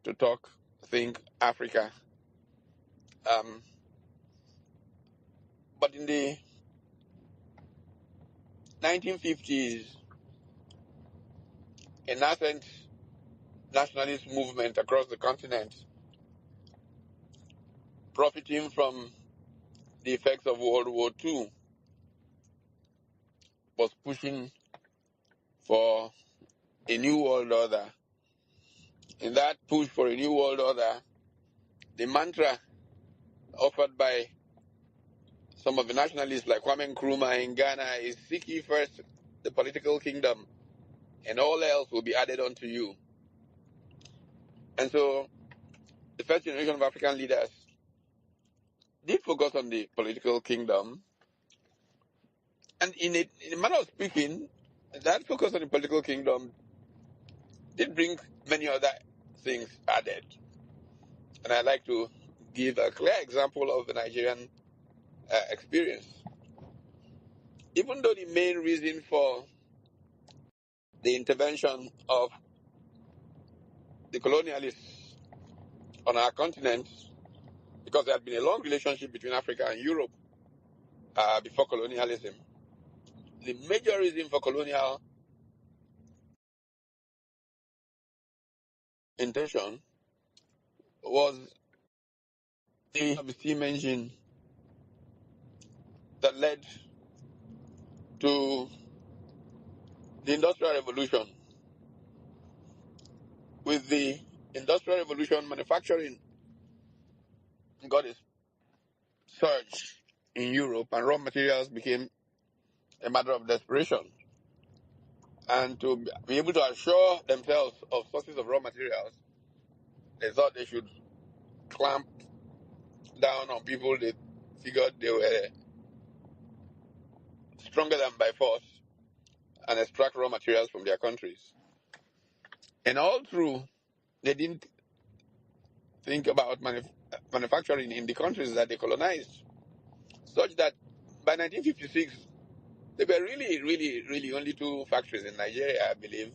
to talk, think Africa. But in the 1950s, a nascent nationalist movement across the continent, profiting from the effects of World War II, was pushing for a new world order. In that push for a new world order, the mantra offered by some of the nationalists like Kwame Nkrumah in Ghana is seek ye first the political kingdom and all else will be added unto you. And so the first generation of African leaders did focus on the political kingdom. And in a manner of speaking, that focus on the political kingdom did bring many other things added. And I'd like to give a clear example of the Nigerian experience. Even though the main reason for the intervention of the colonialists on our continent, because there had been a long relationship between Africa and Europe before colonialism, the major reason for colonial intention was the steam engine that led to the Industrial Revolution. With the Industrial Revolution, manufacturing got a surge in Europe, and raw materials became a matter of desperation. And to be able to assure themselves of sources of raw materials, they thought they should clamp down on people they figured they were stronger than by force and extract raw materials from their countries. And all through, they didn't think about manufacturing in the countries that they colonized, such that by 1956, there were really only two factories in Nigeria, I believe.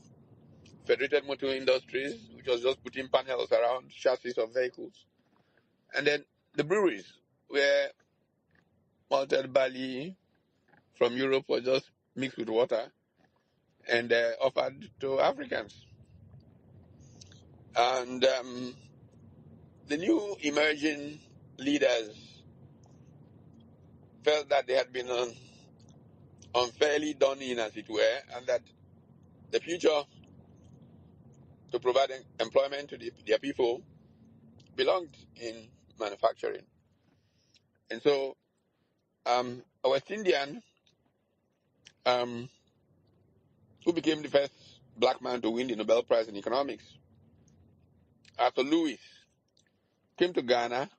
Federated Motor Industries, which was just putting panels around chassis of vehicles. And then the breweries, where malted barley from Europe was just mixed with water and offered to Africans. And the new emerging leaders felt that they had been unfairly done in, as it were, and that the future to provide employment to their people belonged in manufacturing. And so a West Indian who became the first black man to win the Nobel Prize in economics, Arthur Lewis, came to Ghana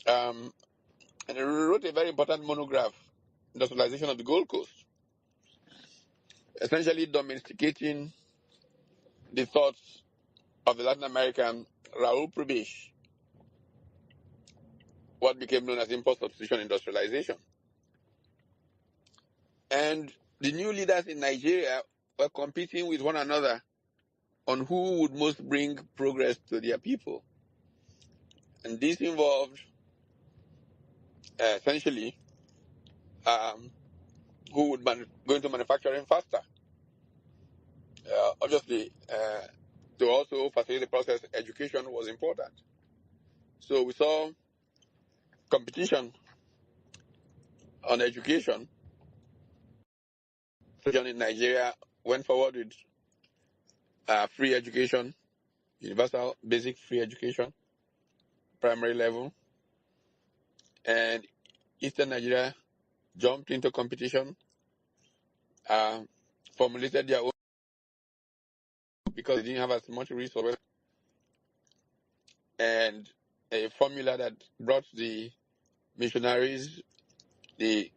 and he wrote a very important monograph, Industrialization of the Gold Coast, essentially domesticating the thoughts of the Latin American Raul Prebisch, what became known as import substitution industrialization. And the new leaders in Nigeria were competing with one another on who would most bring progress to their people. And this involved essentially who would go into manufacturing faster. Obviously, to also facilitate the process, education was important. So we saw competition on education. So in Nigeria went forward with free education, universal basic free education, primary level. And Eastern Nigeria jumped into competition, formulated their own because they didn't have as much resources, and a formula that brought the missionaries, the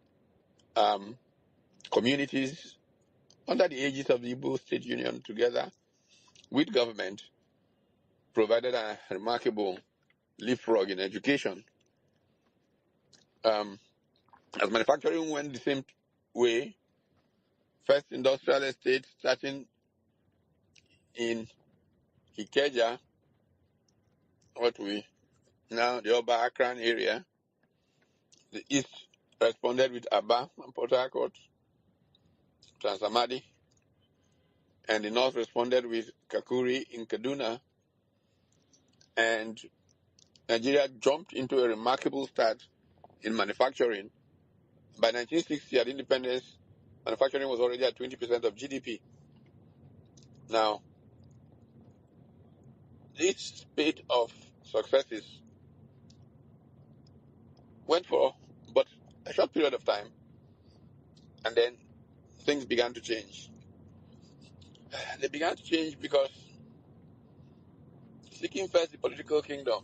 communities under the aegis of the Igbo State Union together with government provided a remarkable leapfrog in education. As manufacturing went the same way, first industrial estate starting in Ikeja what we now the Oba Akran area. The east responded with Aba and Port Harcourt, Transamadi, and the north responded with Kakuri in Kaduna, and Nigeria jumped into a remarkable start in manufacturing. By 1960, at independence, manufacturing was already at 20% of GDP. Now, this spate of successes went for but a short period of time, and then things began to change. They began to change because seeking first the political kingdom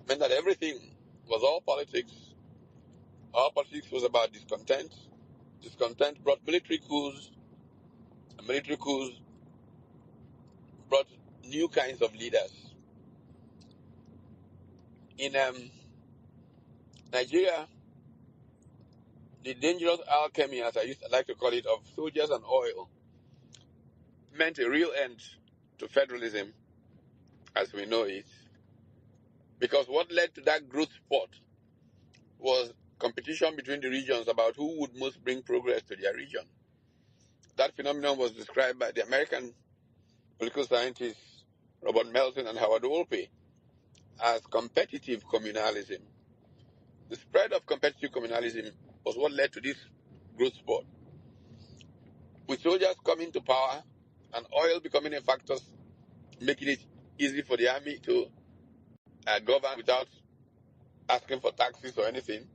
meant that everything was all politics. All politics was about discontent. Discontent brought military coups, and military coups brought new kinds of leaders. In Nigeria, the dangerous alchemy, as I like to call it, of soldiers and oil meant a real end to federalism as we know it. Because what led to that growth spurt was competition between the regions about who would most bring progress to their region. That phenomenon was described by the American political scientists Robert Melton and Howard Wolpe as competitive communalism. The spread of competitive communalism was what led to this growth spurt. With soldiers coming to power and oil becoming a factor, making it easy for the army to govern without asking for taxes or anything,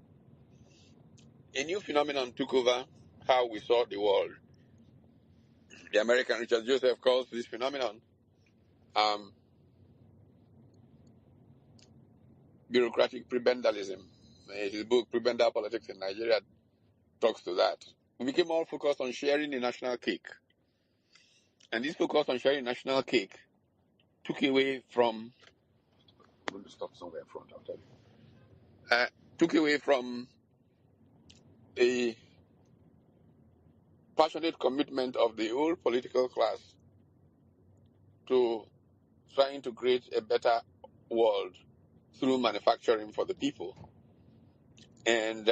a new phenomenon took over how we saw the world. The American Richard Joseph calls this phenomenon bureaucratic prebendalism. His book, Prebendal Politics in Nigeria, talks to that. We became all focused on sharing the national cake. And this focus on sharing national cake took away from... I'm going to stop somewhere in front, I'll tell you. Took away from a passionate commitment of the whole political class to trying to create a better world through manufacturing for the people. And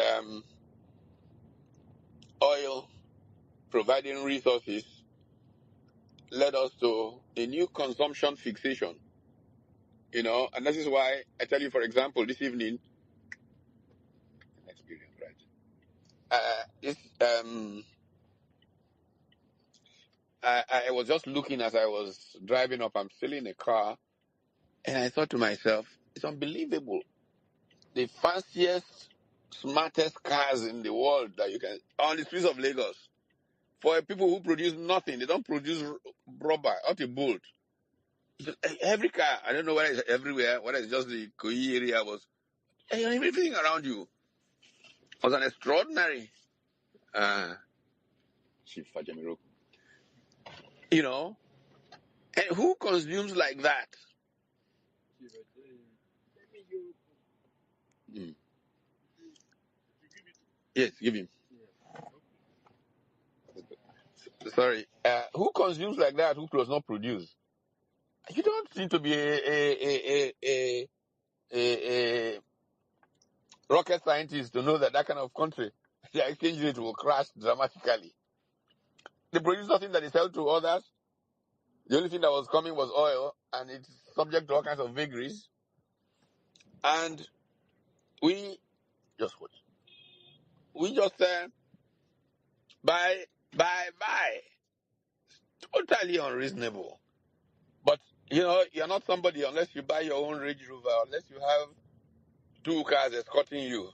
oil providing resources led us to a new consumption fixation. And this is why I tell you, for example, this evening, an experience, right? I was just looking as I was driving up. I'm still in a car, and I thought to myself, it's unbelievable. The fanciest, smartest cars in the world that you can on the streets of Lagos. For people who produce nothing, they don't produce rubber, not a bolt. Every car, I don't know whether it's everywhere, whether it's just the Koyi area, was everything around you was an extraordinary Chief Fajemiroku. And who consumes like that? Yes, give him. Sorry. Who consumes like that who does not produce? You don't need to be a rocket scientist to know that kind of country, the exchange rate will crash dramatically. They produce nothing that is sold to others. The only thing that was coming was oil, and it's subject to all kinds of vagaries. And we just what? We just buy. Totally unreasonable. But, you're not somebody unless you buy your own Range Rover, unless you have 2 cars escorting you.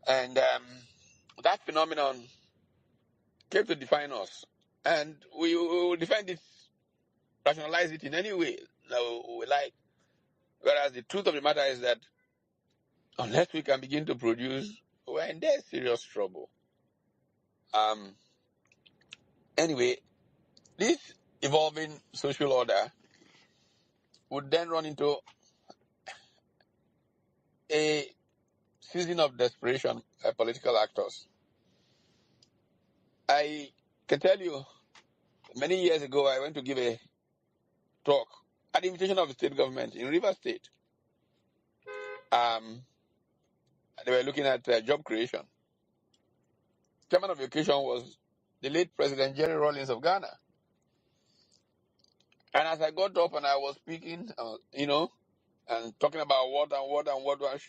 And that phenomenon came to define us. And we will defend it, rationalize it in any way that we like. Whereas the truth of the matter is that unless we can begin to produce, we're in there serious trouble. Anyway, this evolving social order would then run into a season of desperation by political actors. I can tell you, many years ago, I went to give a talk at the invitation of the state government in Rivers State. They were looking at job creation. Chairman of the occasion was the late President Jerry Rawlings of Ghana. And as I got up and I was speaking, and talking about what wash,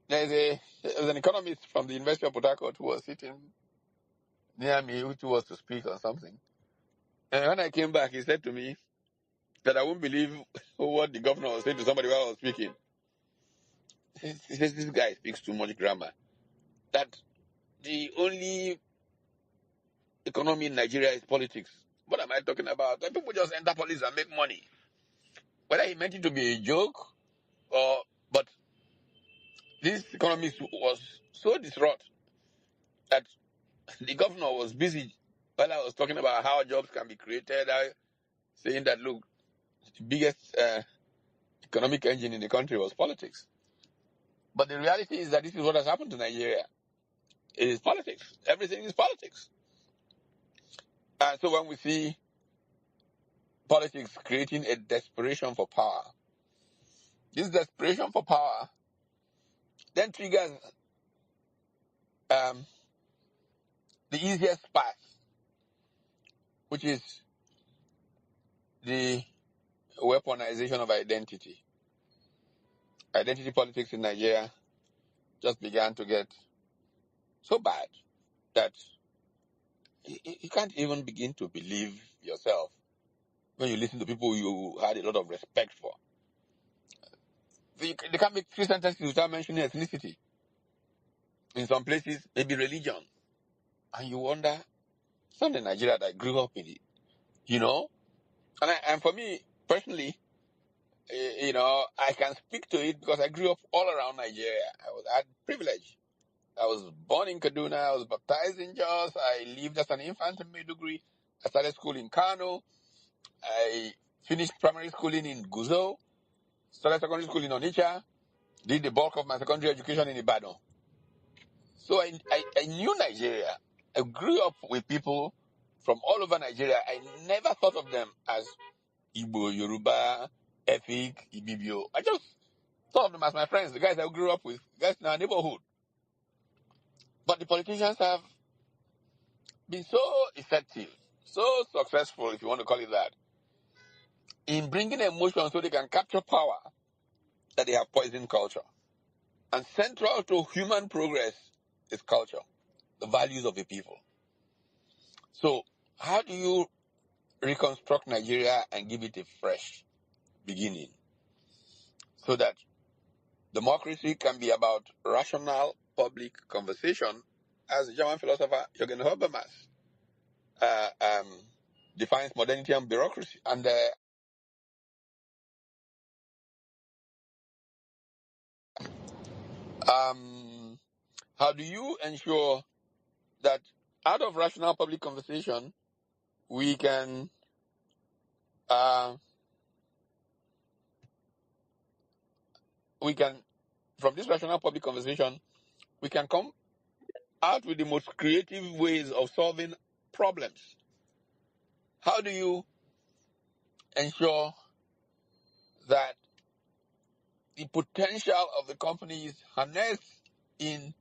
there's an economist from the University of Port Harcourt who was sitting near me, which was to speak on something. And when I came back, he said to me that I wouldn't believe what the governor was saying to somebody while I was speaking. He says, this guy speaks too much grammar. That the only economy in Nigeria is politics. What am I talking about? That people just enter politics and make money. Whether he meant it to be a joke but this economy was so disrupted that the governor was busy while I was talking about how jobs can be created, saying that, look, the biggest economic engine in the country was politics. But the reality is that this is what has happened to Nigeria. It is politics. Everything is politics. And so when we see politics creating a desperation for power, this desperation for power then triggers the easiest path, which is the weaponization of identity. Identity politics in Nigeria just began to get so bad that you can't even begin to believe yourself when you listen to people you had a lot of respect for. They can't make 3 sentences without mentioning ethnicity. In some places, maybe religion. And you wonder, it's not the Nigeria that I grew up in it, you know? And for me, personally, I can speak to it because I grew up all around Nigeria. I had privilege. I was born in Kaduna. I was baptized in Jos. I lived as an infant in Maiduguri. I started school in Kano. I finished primary schooling in Guzo. Started secondary school in Onitsha. Did the bulk of my secondary education in Ibadan. So I knew Nigeria. I grew up with people from all over Nigeria. I never thought of them as Igbo, Yoruba, Efik, Ibibio. I just thought of them as my friends, the guys I grew up with, the guys in our neighborhood. But the politicians have been so effective, so successful, if you want to call it that, in bringing emotion so they can capture power, that they have poisoned culture. And central to human progress is culture, the values of the people. So how do you reconstruct Nigeria and give it a fresh beginning so that democracy can be about rational public conversation, as the German philosopher Jürgen Habermas defines modernity and bureaucracy? And how do you ensure that out of rational public conversation, we can from this rational public conversation, we can come out with the most creative ways of solving problems? How do you ensure that the potential of the company is harnessed in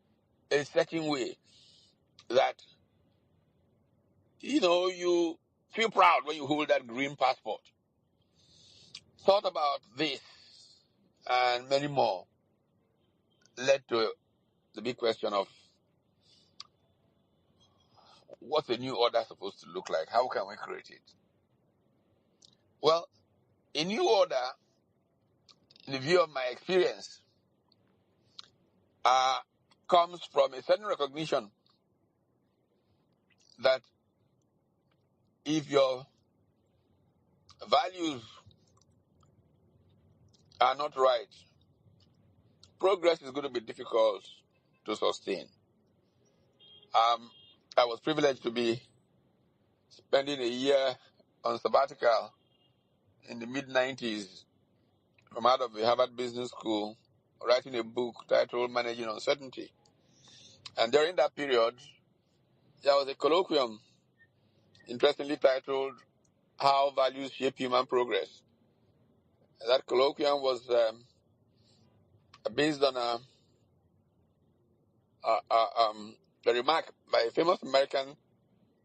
a certain way that, you feel proud when you hold that green passport? Thought about this and many more led to the big question of what's a new order supposed to look like? How can we create it? Well, a new order, in the view of my experience, comes from a certain recognition that if your values are not right, progress is going to be difficult to sustain. I was privileged to be spending a year on sabbatical in the mid-90s from out of the Harvard Business School, writing a book titled Managing Uncertainty. And during that period, there was a colloquium interestingly titled how values shape human progress. That colloquium was based on a remark by a famous American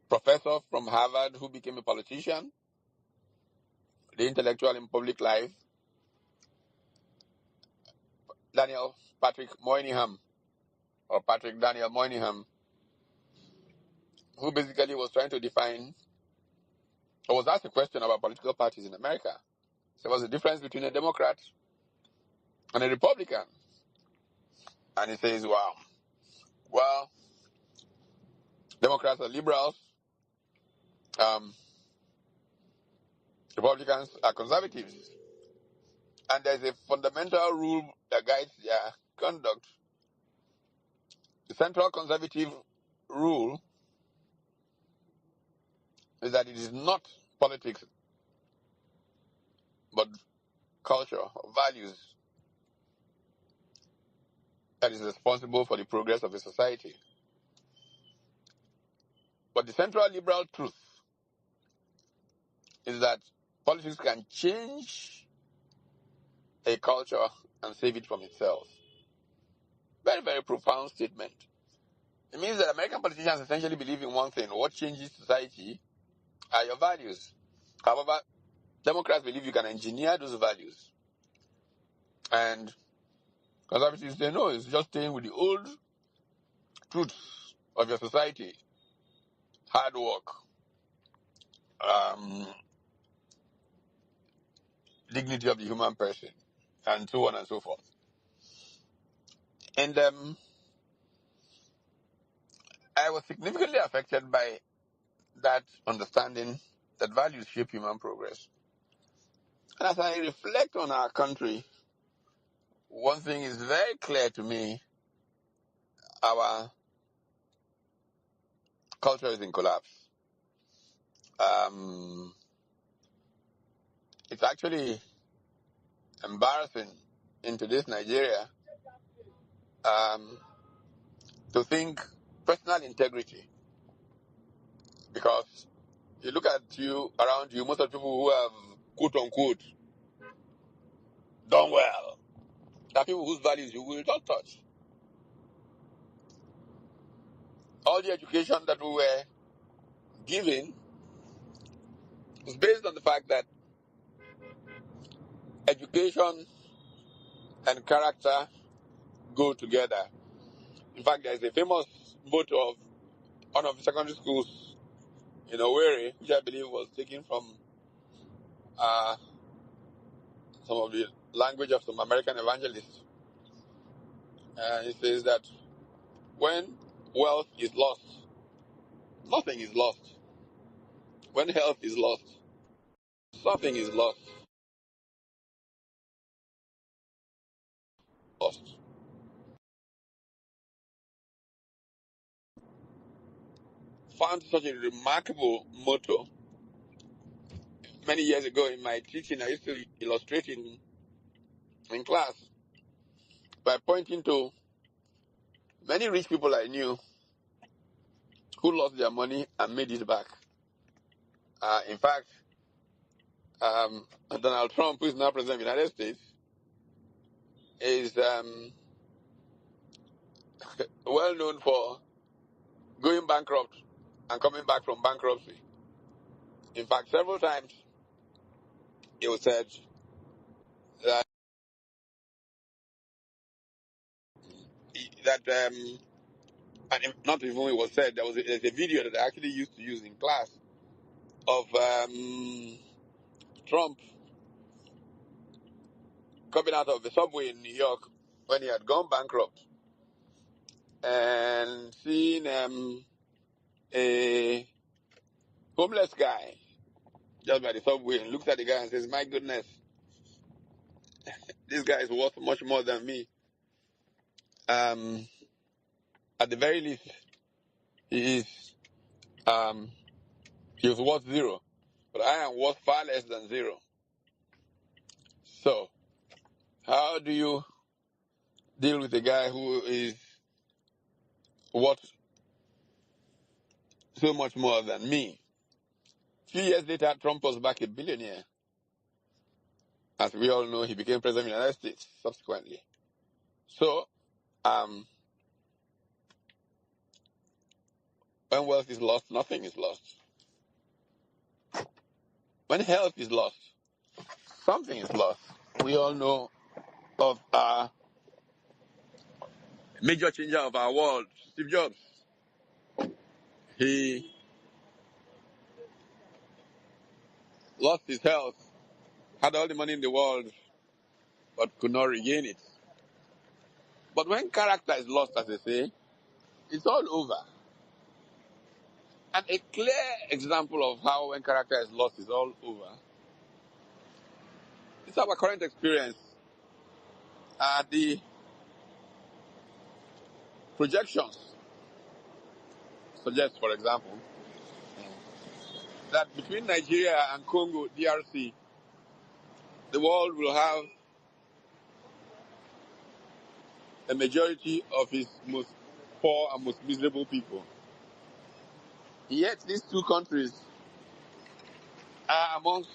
professor from Harvard who became a politician, the intellectual in public life, Daniel Patrick Moynihan, or Patrick Daniel Moynihan, who basically was trying to define, or was asked a question about political parties in America. So what's the difference between a Democrat and a Republican? And he says, wow, well, Democrats are liberals, um, Republicans are conservatives. And there's a fundamental rule that guides their conduct. The central conservative rule is that it is not politics, but culture, values that is responsible for the progress of a society. But the central liberal truth is that politics can change a culture and save it from itself. Very, very profound statement. It means that American politicians essentially believe in one thing: what changes society are your values. However, Democrats believe you can engineer those values. And conservatives say, no, it's just staying with the old truths of your society. Hard work, um, dignity of the human person, and so on and so forth. And I was significantly affected by that understanding that values shape human progress. And as I reflect on our country, one thing is very clear to me: our culture is in collapse. It's actually embarrassing in today's Nigeria um, to think personal integrity, because you look at you around you, most of the people who have quote unquote done well are people whose values you will not touch. All the education that we were given is based on the fact that education and character go together. In fact, there is a famous motto of one of the secondary schools in Owerri, which I believe was taken from some of the language of some American evangelists. It says that when wealth is lost, nothing is lost. When health is lost, something is lost. Lost. Found such a remarkable motto. Many years ago in my teaching, I used to illustrate in class by pointing to many rich people I knew who lost their money and made it back. In fact, Donald Trump, who is now president of the United States, is well known for going bankrupt and coming back from bankruptcy. In fact, several times it was said that and not even it was said, there's a video that I actually used to use in class of Trump coming out of the subway in New York when he had gone bankrupt and seeing a homeless guy just by the subway, and looks at the guy and says, my goodness, this guy is worth much more than me. At the very least, he is he was worth zero, but I am worth far less than zero. So how do you deal with a guy who is worth so much more than me? few years later, Trump was back a billionaire. As we all know, he became president of the United States subsequently. So, when wealth is lost, nothing is lost. When health is lost, something is lost. We all know of a major changer of our world, Steve Jobs. He lost his health, had all the money in the world, but could not regain it. But when character is lost, as they say, it's all over. And a clear example of how when character is lost is all over is our current experience. The projections suggest, for example, that between Nigeria and Congo, DRC, the world will have a majority of its most poor and most miserable people. Yet these two countries are amongst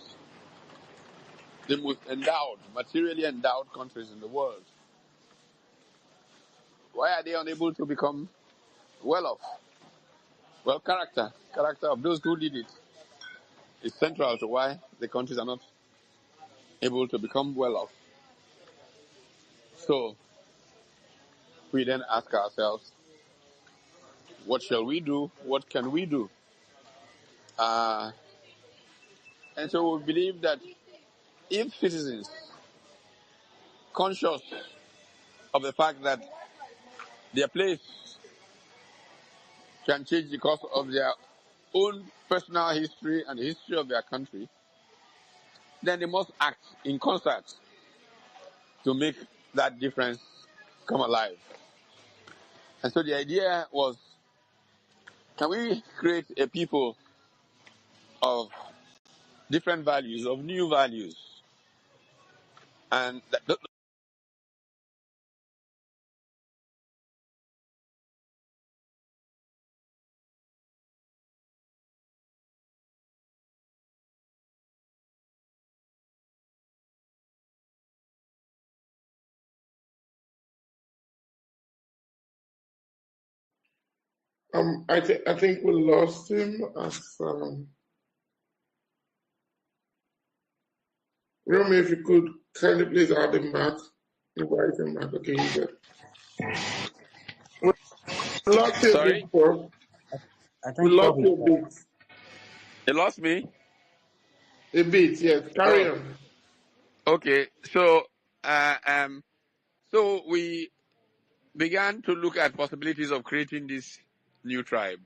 the most endowed, materially endowed countries in the world. Why are they unable to become well off? Well, character of those who did it is central to why the countries are not able to become well off. So we then ask ourselves, what shall we do? What can we do? And so we believe that if citizens conscious of the fact that their place can change because of their own personal history and the history of their country, then they must act in concert to make that difference come alive. And so the idea was, can we create a people of different values, of new values? And I think we lost him as Romy, if you could kindly please add him back, invite him back. Okay, he's there. We lost you a sorry, bit, Prof. I We think lost Prof is you a bit. they lost me. A bit, yes. Carry Oh, on. okay. So we began to look at possibilities of creating this new tribe,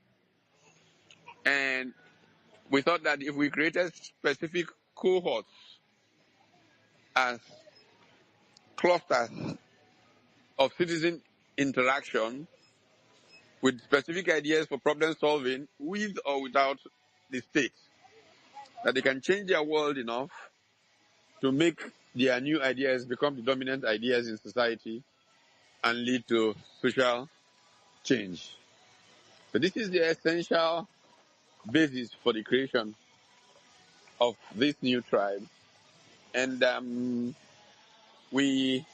and we thought that if we created specific cohorts as clusters of citizen interaction with specific ideas for problem solving with or without the state, that they can change their world enough to make their new ideas become the dominant ideas in society and lead to social change. So this is the essential basis for the creation of this new tribe. And we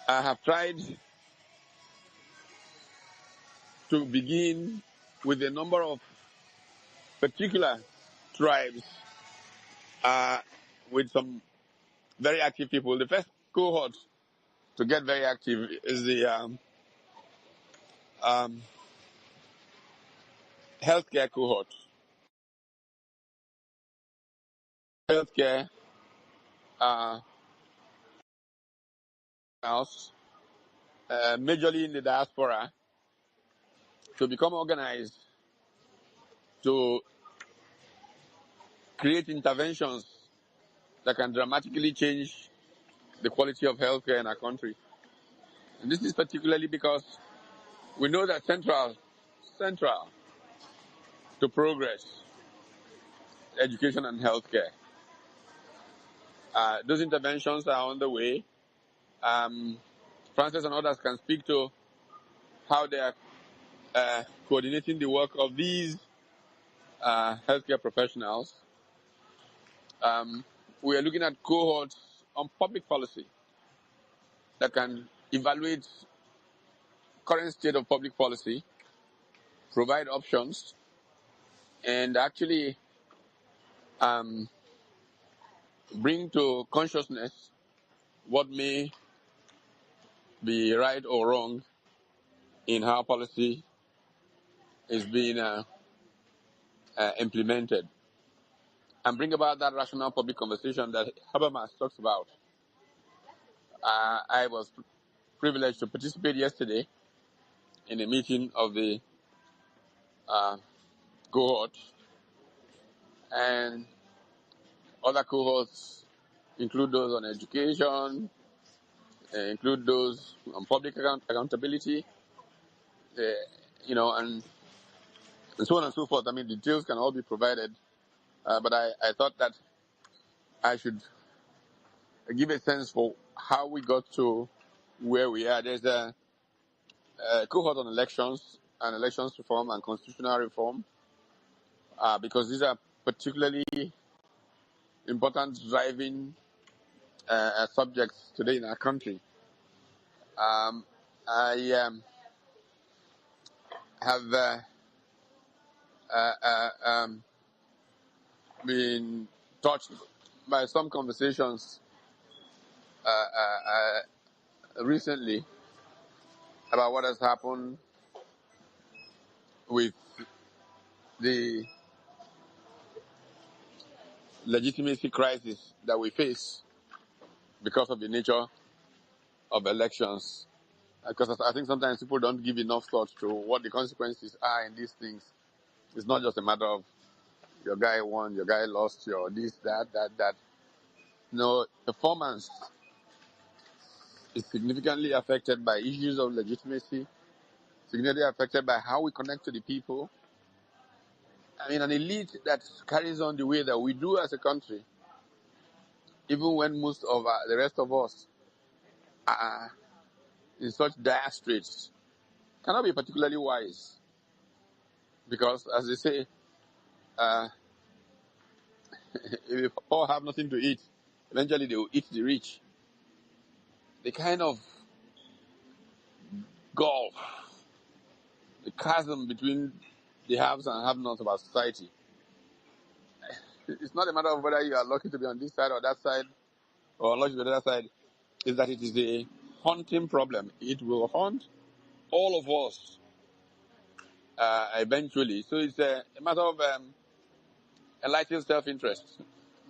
have tried to begin with a number of particular tribes with some very active people. The first cohort to get very active is the um, healthcare cohort. Healthcare uh, house, majorly in the diaspora, to become organized to create interventions that can dramatically change the quality of healthcare in our country. And this is particularly because we know that central to progress, education and healthcare. Those interventions are on the way. Francis and others can speak to how they are coordinating the work of these healthcare professionals. We are looking at cohorts on public policy that can evaluate current state of public policy, provide options, and actually bring to consciousness what may be right or wrong in how policy is being implemented, and bring about that rational public conversation that Habermas talks about. I was privileged to participate yesterday in a meeting of the cohort, and other cohorts include those on education, include those on public accountability, uh, and so on and so forth. I mean, details can all be provided, but I thought that I should give a sense for how we got to where we are. There's a cohort on elections and elections reform and constitutional reform, because these are particularly important driving subjects today in our country. I have been touched by some conversations recently about what has happened with the legitimacy crisis that we face because of the nature of elections. Because I think sometimes people don't give enough thought to what the consequences are in these things. It's not just a matter of your guy won, your guy lost, your this, that. No, performance is significantly affected by issues of legitimacy, significantly affected by how we connect to the people. I mean, an elite that carries on the way that we do as a country, even when most of the rest of us are in such dire straits, cannot be particularly wise. Because, as they say, if the poor have nothing to eat, eventually they will eat the rich. The kind of gulf, the chasm between the haves and have-nots of our society. It's not a matter of whether you are lucky to be on this side or that side, or unlucky to be on the other side. It's that it is a haunting problem. It will haunt all of us eventually. So it's a matter of enlightened self-interest,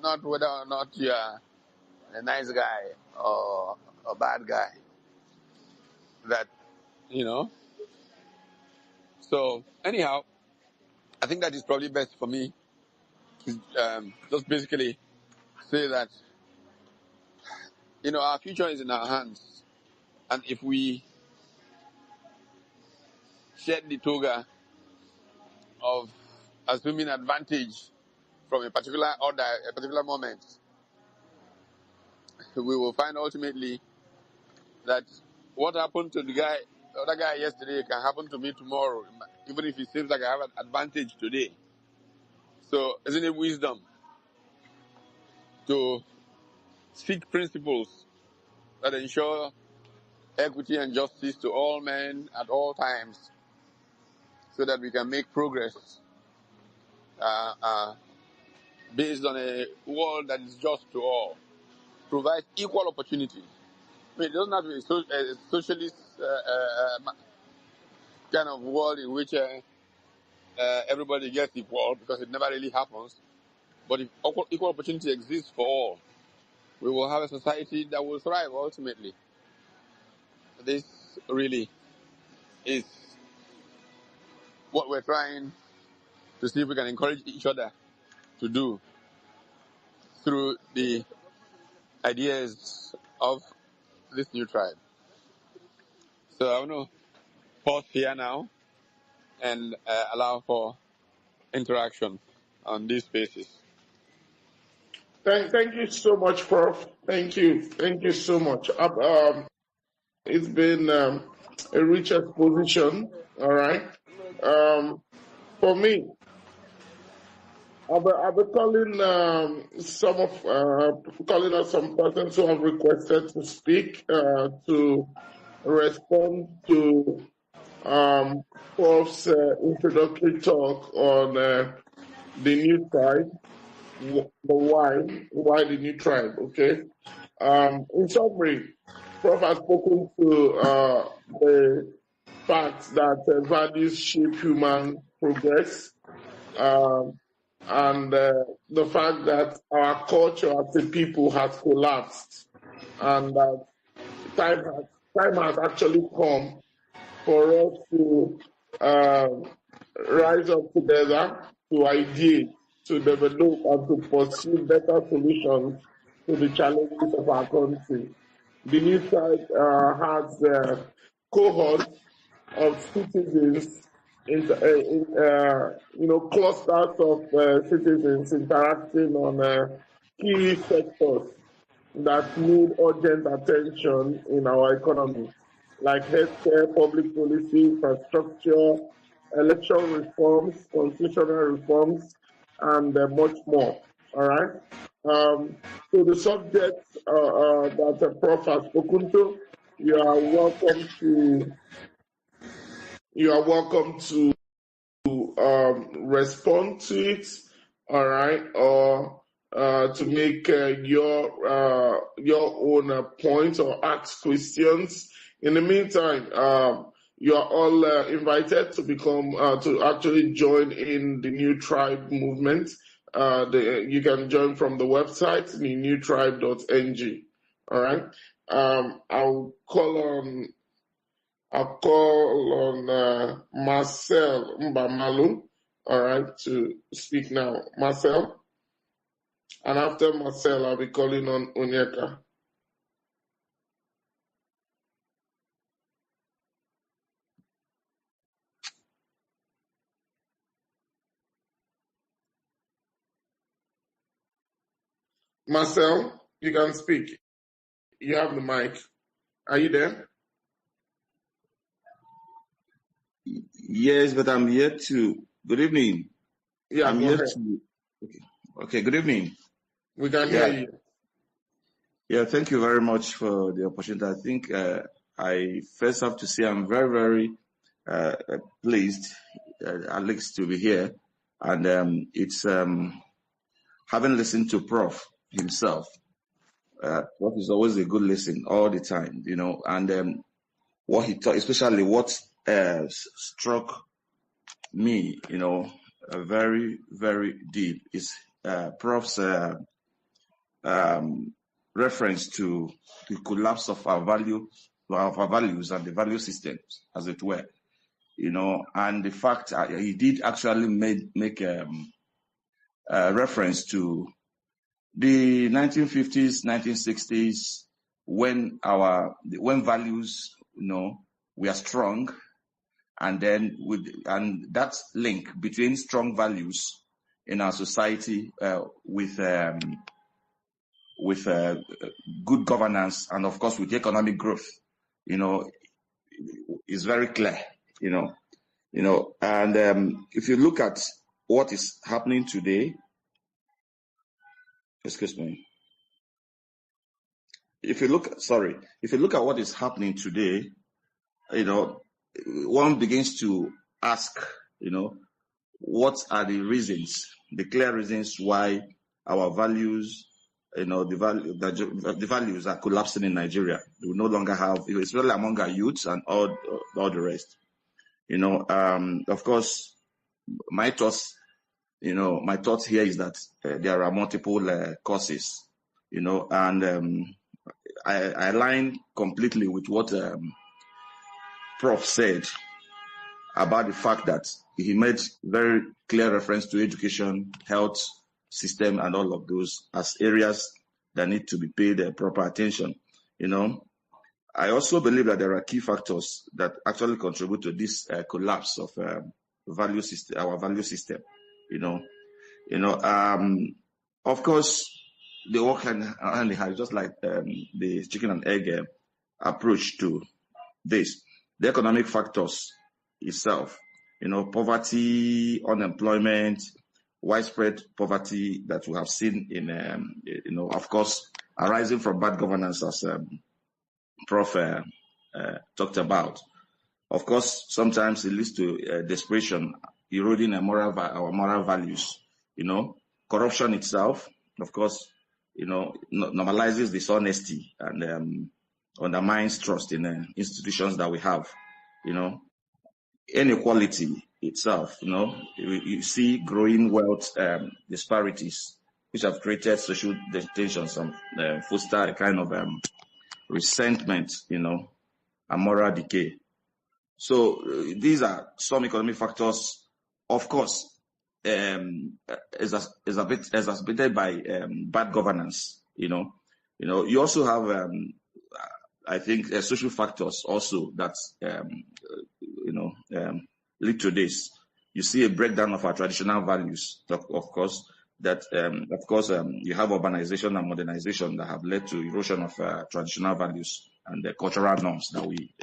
not whether or not you are a nice guy or a bad guy. That, you know. So anyhow, I think that is probably best for me to just basically say that, our future is in our hands. And if we shed the toga of assuming advantage from a particular order, a particular moment, we will find ultimately that what happened to the other guy yesterday can happen to me tomorrow, even if it seems like I have an advantage today. So isn't it wisdom to seek principles that ensure equity and justice to all men at all times, so that we can make progress uh, uh, based on a world that is just to all, provide equal opportunity. I mean, it doesn't have to be a socialist kind of world in which everybody gets equal, because it never really happens. But if equal opportunity exists for all, we will have a society that will thrive ultimately. This really is what we're trying to see if we can encourage each other to do through the ideas of this new tribe. So I want to pause here now and allow for interaction on these spaces. Thank you so much, Prof. Thank you so much. It's been a rich exposition. All right. For me, I'll be calling calling out some persons who have requested to speak to respond to Prof's introductory talk on the new tribe, why the new tribe, okay? In summary, Prof has spoken to the fact that values shape human progress, and the fact that our culture as a people has collapsed, and that time has actually come for us to rise up together, to ideate, to develop, and to pursue better solutions to the challenges of our country. The new tribe has cohorts of citizens, clusters of citizens interacting on key sectors that need urgent attention in our economy, like healthcare, public policy, infrastructure, election reforms, constitutional reforms, and much more. All right. So the subjects that the Prof has spoken to, you are welcome to. You are welcome to respond to it, all right, or to make your own points or ask questions. In the meantime, you are all invited to become to actually join in the new tribe movement. You can join from the website newtribe.ng. All right. I'll call on Marcel Mbamalu, all right, to speak now. Marcel. And after Marcel, I'll be calling on Onyeka. Marcel, you can speak. You have the mic. Are you there? Yes, but I'm here to. Good evening. Yeah, I'm go here ahead. to. Okay, good evening. We can hear you. Yeah, thank you very much for the opportunity. I think I first have to say I'm very, very pleased, Alex, to be here. And it's having listened to Prof himself. Prof is always a good listen all the time, and what he taught, especially what struck me, very, very deep is Prof's reference to the collapse of our values and the value systems, as it were, and the fact he did actually make reference to the 1950s, 1960s, when values, were strong, and then and that link between strong values in our society with good governance and, of course, with economic growth, is very clear, and if you look at what is happening today, excuse me, if you look at what is happening today, one begins to ask, what are the clear reasons why our values, the values are collapsing in Nigeria. We no longer have, especially among our youths and all the rest. Of course, my thoughts here is that there are multiple causes, and I align completely with what Prof said about the fact that he made very clear reference to education, health system, and all of those as areas that need to be paid proper attention. I also believe that there are key factors that actually contribute to this collapse of our value system. Of course, they work hand in hand, just like the chicken and egg approach to this. The economic factors itself, poverty, unemployment, widespread poverty that we have seen in, of course, arising from bad governance, as Prof talked about. Of course, sometimes it leads to desperation, eroding our moral values. Corruption itself, of course, normalizes dishonesty and undermines trust in institutions that we have. Inequality itself, you see growing wealth disparities, which have created social tensions and foster a kind of resentment, and moral decay. So these are some economic factors, of course, exacerbated by bad governance. You also have, I think, social factors also that lead to this. You see a breakdown of our traditional values, of course. That you have urbanization and modernization that have led to erosion of traditional values and the cultural norms that we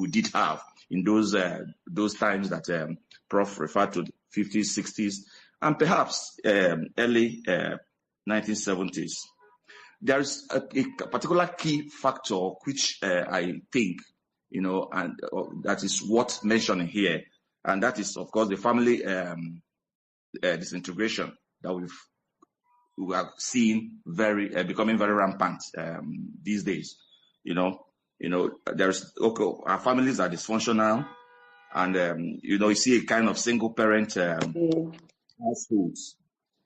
did have in those times that Prof referred to, 50s, 60s, and perhaps early 1970s. There's a particular key factor which I think, and that is worth mentioning here, and that is, of course, the family disintegration that we have seen becoming very rampant these days. There's our families are dysfunctional, and you see a kind of single parent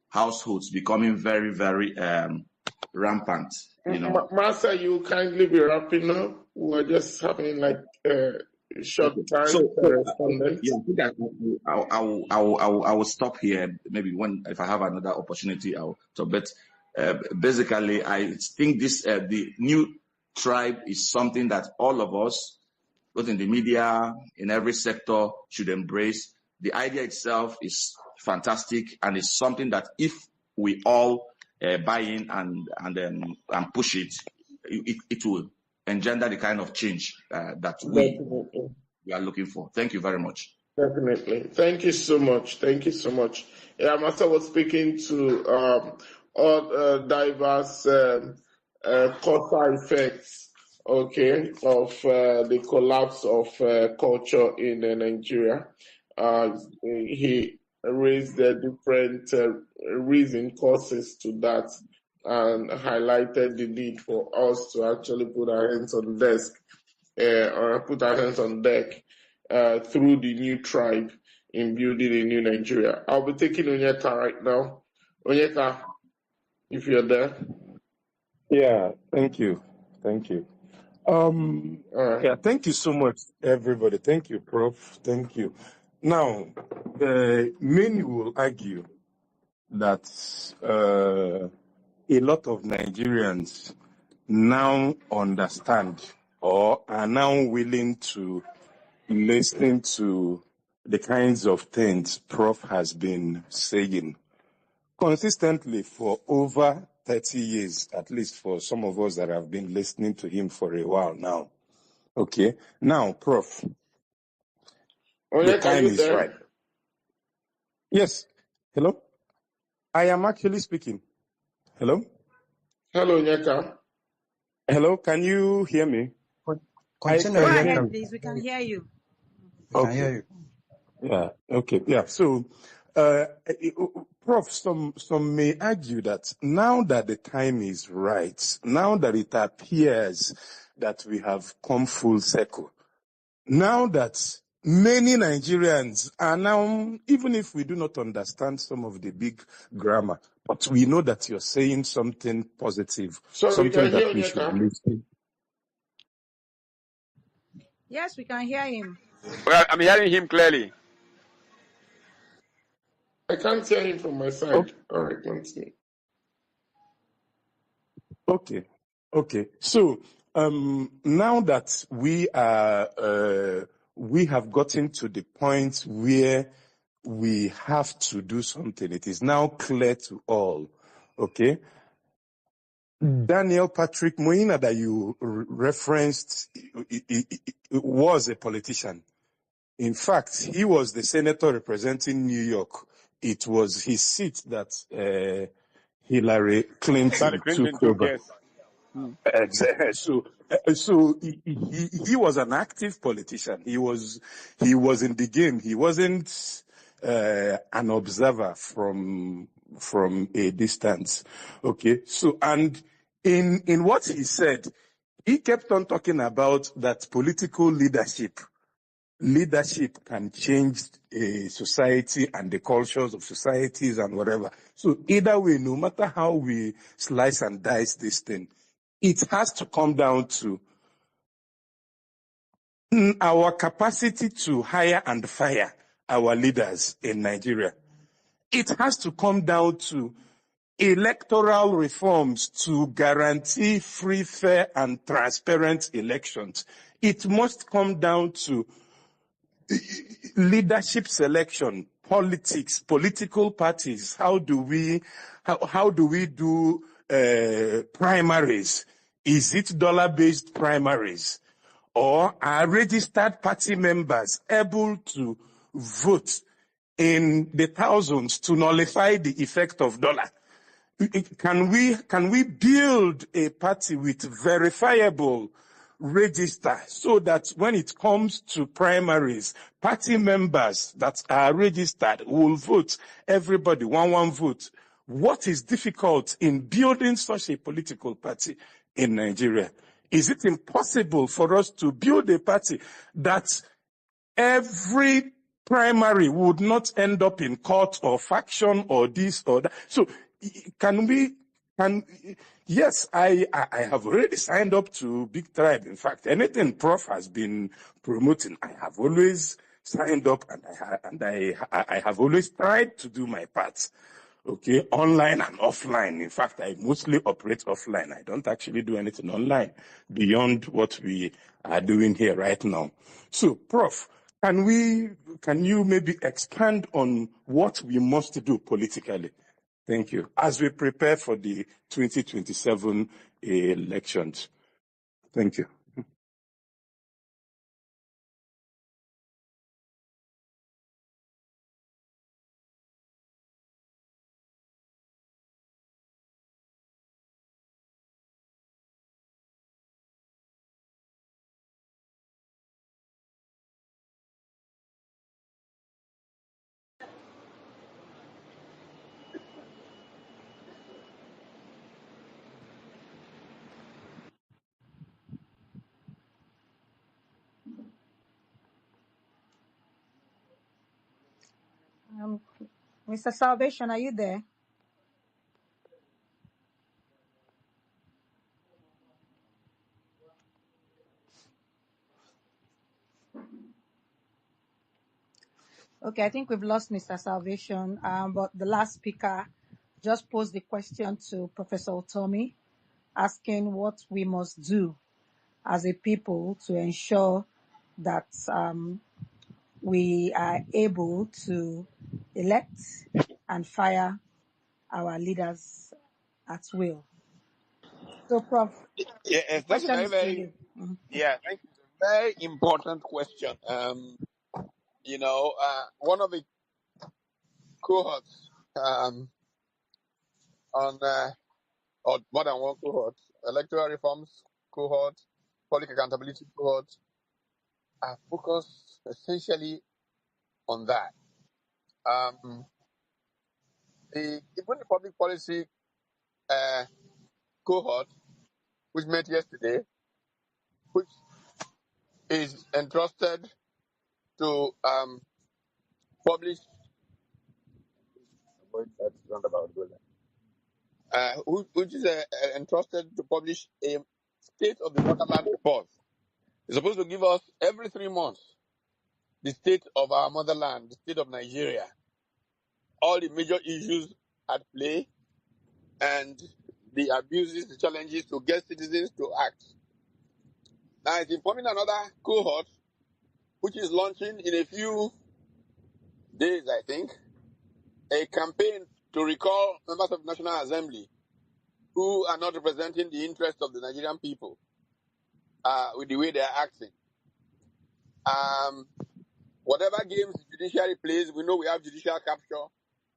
households becoming very, very rampant. Master, you kindly be wrapping up. We're just having like short time correspondence. Yeah, I think I will stop here. Maybe if I have another opportunity, I'll talk. But basically, I think the new tribe is something that all of us, both in the media, in every sector, should embrace. The idea itself is fantastic, and it's something that if we all buy in and push it, it will engender the kind of change that we are looking for. Thank you very much. Definitely. Thank you so much. Thank you so much. Yeah, Master was speaking to all diverse causal effects, of the collapse of culture in Nigeria. He raised the different causes to that, and highlighted the need for us to actually put our hands on the desk, or put our hands on deck through the new tribe in building a new Nigeria. I'll be taking Onyeka right now. Onyeka, if you're there. Yeah, thank you. Right. Yeah, thank you so much, everybody. Thank you, Prof. Thank you. Now, many will argue that a lot of Nigerians now understand or are now willing to listen to the kinds of things Prof has been saying consistently for over 30 years, at least for some of us that have been listening to him for a while now. Okay. Now, Prof, the time is right. Yes. Hello? I am actually speaking. Hello? Hello, Onyeka. Hello, can you hear me? Continue. Go ahead, please. We can hear you. We can hear you. Yeah. Okay. Yeah. So, Prof, some may argue that now that the time is right, now that it appears that we have come full circle, now that many Nigerians are now, even if we do not understand some of the big grammar, but we know that you're saying something positive, something that we should listen. Yes, we can hear him. Well, I'm hearing him clearly. I can't hear him from my side. Okay. All right, continue. Okay. So, now that we have gotten to the point where we have to do something, it is now clear to all. Okay. Daniel Patrick Moina that you referenced was a politician. In fact, he was the senator representing New York it was his seat that Hillary Clinton Hillary Clinton took took, over. yes. Exactly. So he was an active politician. He was in the game. He wasn't an observer from a distance. Okay. So, and in what he said, he kept on talking about that political leadership can change a society and the cultures of societies and whatever. So either way, no matter how we slice and dice this thing, it has to come down to our capacity to hire and fire our leaders in Nigeria. It has to come down to electoral reforms to guarantee free, fair, and transparent elections. It must come down to leadership selection, politics, political parties. How do we do primaries? Is it dollar-based primaries? Or are registered party members able to vote in the thousands to nullify the effect of dollar? Can we build a party with verifiable register so that when it comes to primaries, party members that are registered will vote, everybody one vote? What is difficult in building such a political party in Nigeria? Is it impossible for us to build a party that every primary would not end up in court or faction or this or that? So yes, I have already signed up to Big Tribe. In fact, anything Prof has been promoting, I have always signed up, and I have always tried to do my part. Okay, online and offline. In fact, I mostly operate offline. I don't actually do anything online beyond what we are doing here right now. So, Prof, can you maybe expand on what we must do politically? Thank you. As we prepare for the 2027 elections. Thank you. Mr. Salvation, are you there? Okay, I think we've lost Mr. Salvation, but the last speaker just posed the question to Professor Utomi, asking what we must do as a people to ensure that we are able to elect and fire our leaders at will. So, Prof, the Yes, that's a question very, is to very, you. Mhm. yeah, thank you. It's a very important question. One of the cohorts on or more than one cohort, electoral reforms cohort, public accountability cohort, are focused essentially on that. Even the public policy cohort, which met yesterday, which is entrusted to publish, which is entrusted to publish a state of the motherland report. It's supposed to give us every 3 months the state of our motherland, the state of Nigeria, all the major issues at play, and the abuses, the challenges to get citizens to act. Now it's informing another cohort, which is launching in a few days, I think, a campaign to recall members of the National Assembly who are not representing the interests of the Nigerian people with the way they are acting. Whatever games the judiciary plays, we know we have judicial capture.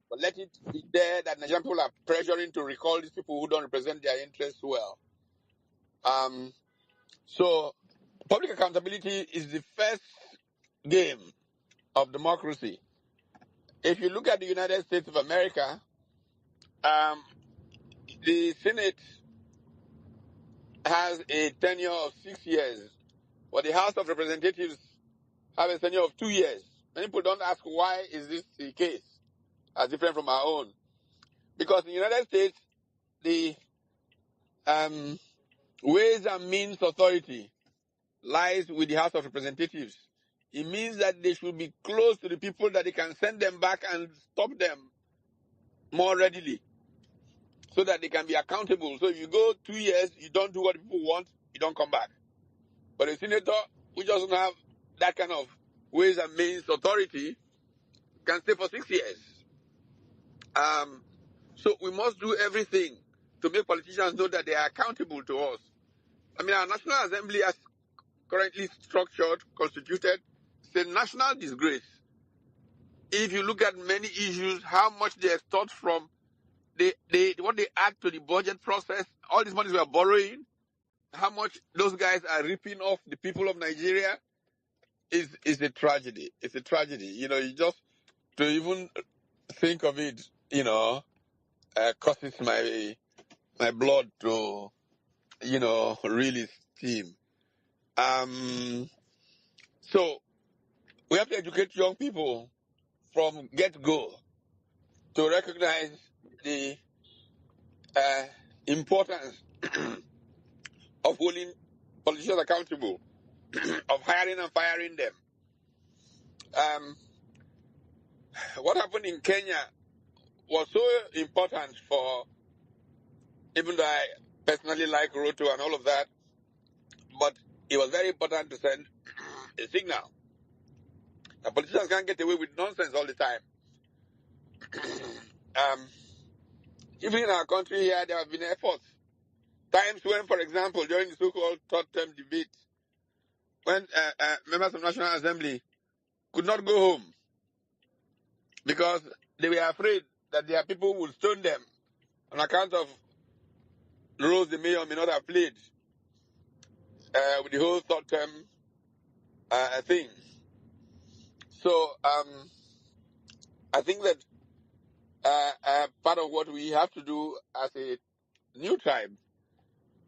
But let it be there that Nigerian people are pressuring to recall these people who don't represent their interests well. So public accountability is the first game of democracy. If you look at the United States of America, the Senate has a tenure of 6 years, but the House of Representatives have a tenure of 2 years. Many people don't ask why is this the case, as different from our own. Because in the United States, the Ways and Means Authority lies with the House of Representatives. It means that they should be close to the people, that they can send them back and stop them more readily, so that they can be accountable. So if you go 2 years, you don't do what people want, you don't come back. But a senator who doesn't have that kind of Ways and Means Authority can stay for 6 years. So we must do everything to make politicians know that they are accountable to us. I mean, our National Assembly, as currently structured, constituted, is a national disgrace. If you look at many issues, how much they extort from what they add to the budget process, all these monies we are borrowing, how much those guys are ripping off the people of Nigeria is a tragedy. It's a tragedy. You know, you just, to even think of it, you know, causes my blood to, you know, really steam. So we have to educate young people from get-go to recognize the importance of holding politicians accountable, of hiring and firing them. What happened in Kenya was so important for, even though I personally like Ruto and all of that, but it was very important to send a signal. The politicians can't get away with nonsense all the time. Even in our country here, there have been efforts. Times when, for example, during the so-called third-term debate, when members of the National Assembly could not go home because they were afraid that their people would stone them on account of the roles they may or may not have played with the whole third-term thing. So I think that part of what we have to do as a new tribe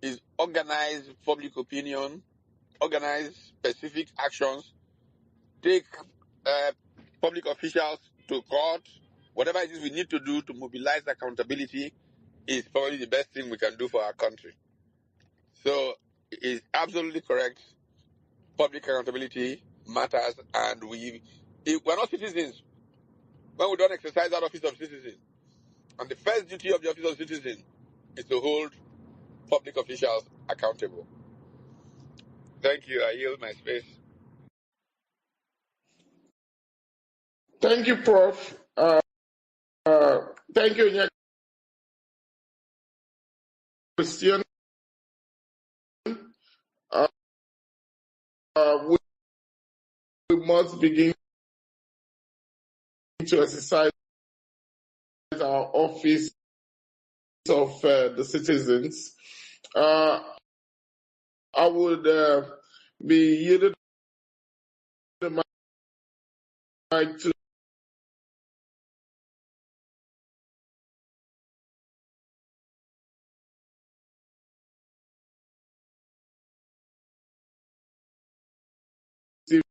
is organize public opinion, organize specific actions, take public officials to court. Whatever it is we need to do to mobilize accountability is probably the best thing we can do for our country. So it is absolutely correct. Public accountability matters, and we're not citizens when we don't exercise that office of citizen. And the first duty of the office of citizen is to hold public officials accountable. Thank you. I yield my space. Thank you, Prof. Thank you, Onyeka. Question. We must begin to exercise our office of the citizens. I would be yielding the mic to Steve.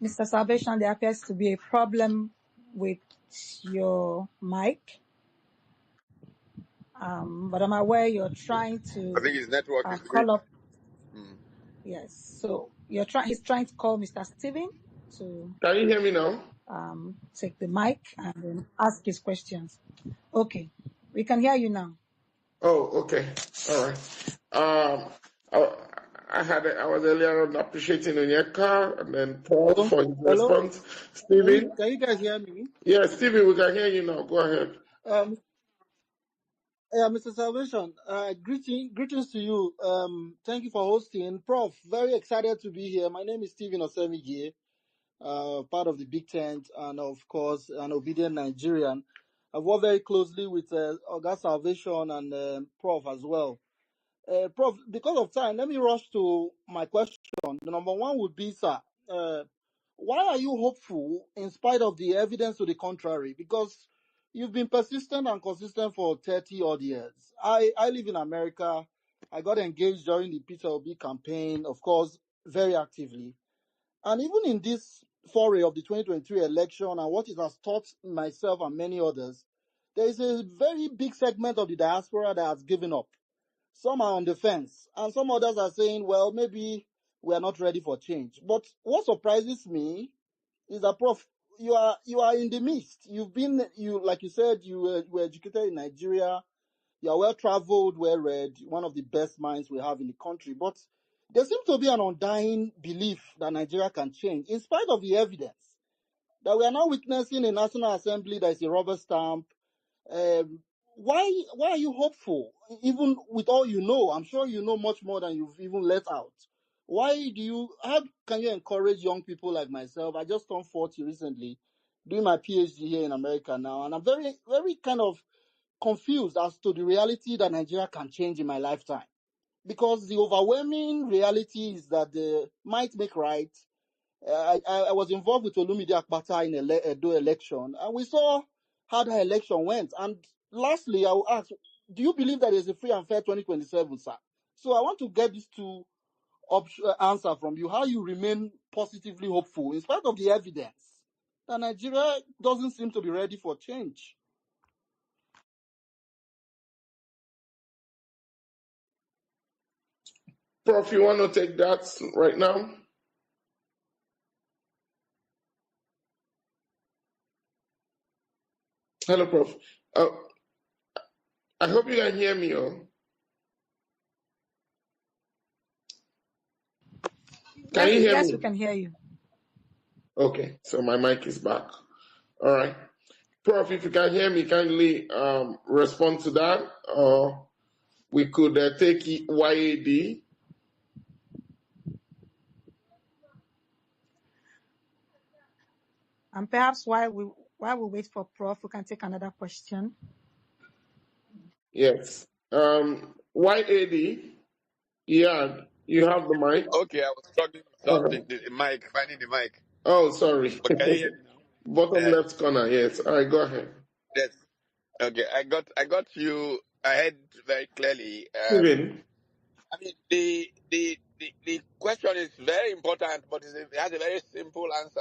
Mr. Salvation, there appears to be a problem with your mic. But I'm aware you're trying to I think his network is great. call up. Yes, so he's trying to call Mr. Stephen to Can you hear me now? take the mic and then ask his questions. Okay, we can hear you now. Oh, okay. All right. I was earlier on appreciating Onyeka and then Paul for his response. Stephen? Can you guys hear me? Yeah, Stephen, we can hear you now. Go ahead. Um, yeah, Mr. Salvation, greetings to you. Thank you for hosting. Prof, very excited to be here. My name is Stephen Osemigi, part of the Big Tent, and of course, an obedient Nigerian. I've worked very closely with Oga Salvation and Prof as well. Prof, because of time, let me rush to my question. The number one would be, sir, uh, why are you hopeful in spite of the evidence to the contrary? Because you've been persistent and consistent for 30 odd years. I live in America. I got engaged during the Peter Obi campaign, of course, very actively. And even in this foray of the 2023 election and what it has taught myself and many others, there is a very big segment of the diaspora that has given up. Some are on the fence, and some others are saying, well, maybe we are not ready for change. But what surprises me is that, Prof, you are in the midst. Like you said, were educated in Nigeria. You are well traveled, well read, one of the best minds we have in the country. But there seems to be an undying belief that Nigeria can change, in spite of the evidence that we are now witnessing a National Assembly that is a rubber stamp. um, why are you hopeful? Even with all you know, I'm sure you know much more than you've even let out. How can you encourage young people like myself? I just turned 40 recently, doing my PhD here in America now, and I'm very, very kind of confused as to the reality that Nigeria can change in my lifetime. Because the overwhelming reality is that the might make right. I was involved with Olumide Akpata in Edo election, and we saw how the election went. And lastly, I will ask, do you believe that there's a free and fair 2027, sir? So I want to get these two answer from you, how you remain positively hopeful in spite of the evidence that Nigeria doesn't seem to be ready for change. Prof, you want to take that right now? Hello, Prof. Uh, I hope you can hear me. Oh. Can you hear Yes, we me? can hear you. Okay, so my mic is back. All right. Prof, if you can hear me, kindly respond to that. We could take YAD. And perhaps while we wait for Prof, we can take another question. Yes. YAD. Yeah, you have the mic. Okay, I was struggling with All something. right. The mic, finding the mic. Oh, sorry. But can you hear me now? Bottom left corner. Yes. All right, go ahead. Yes. Okay, I got you. I heard very clearly. Steven. I mean, the question is very important, but it has a very simple answer.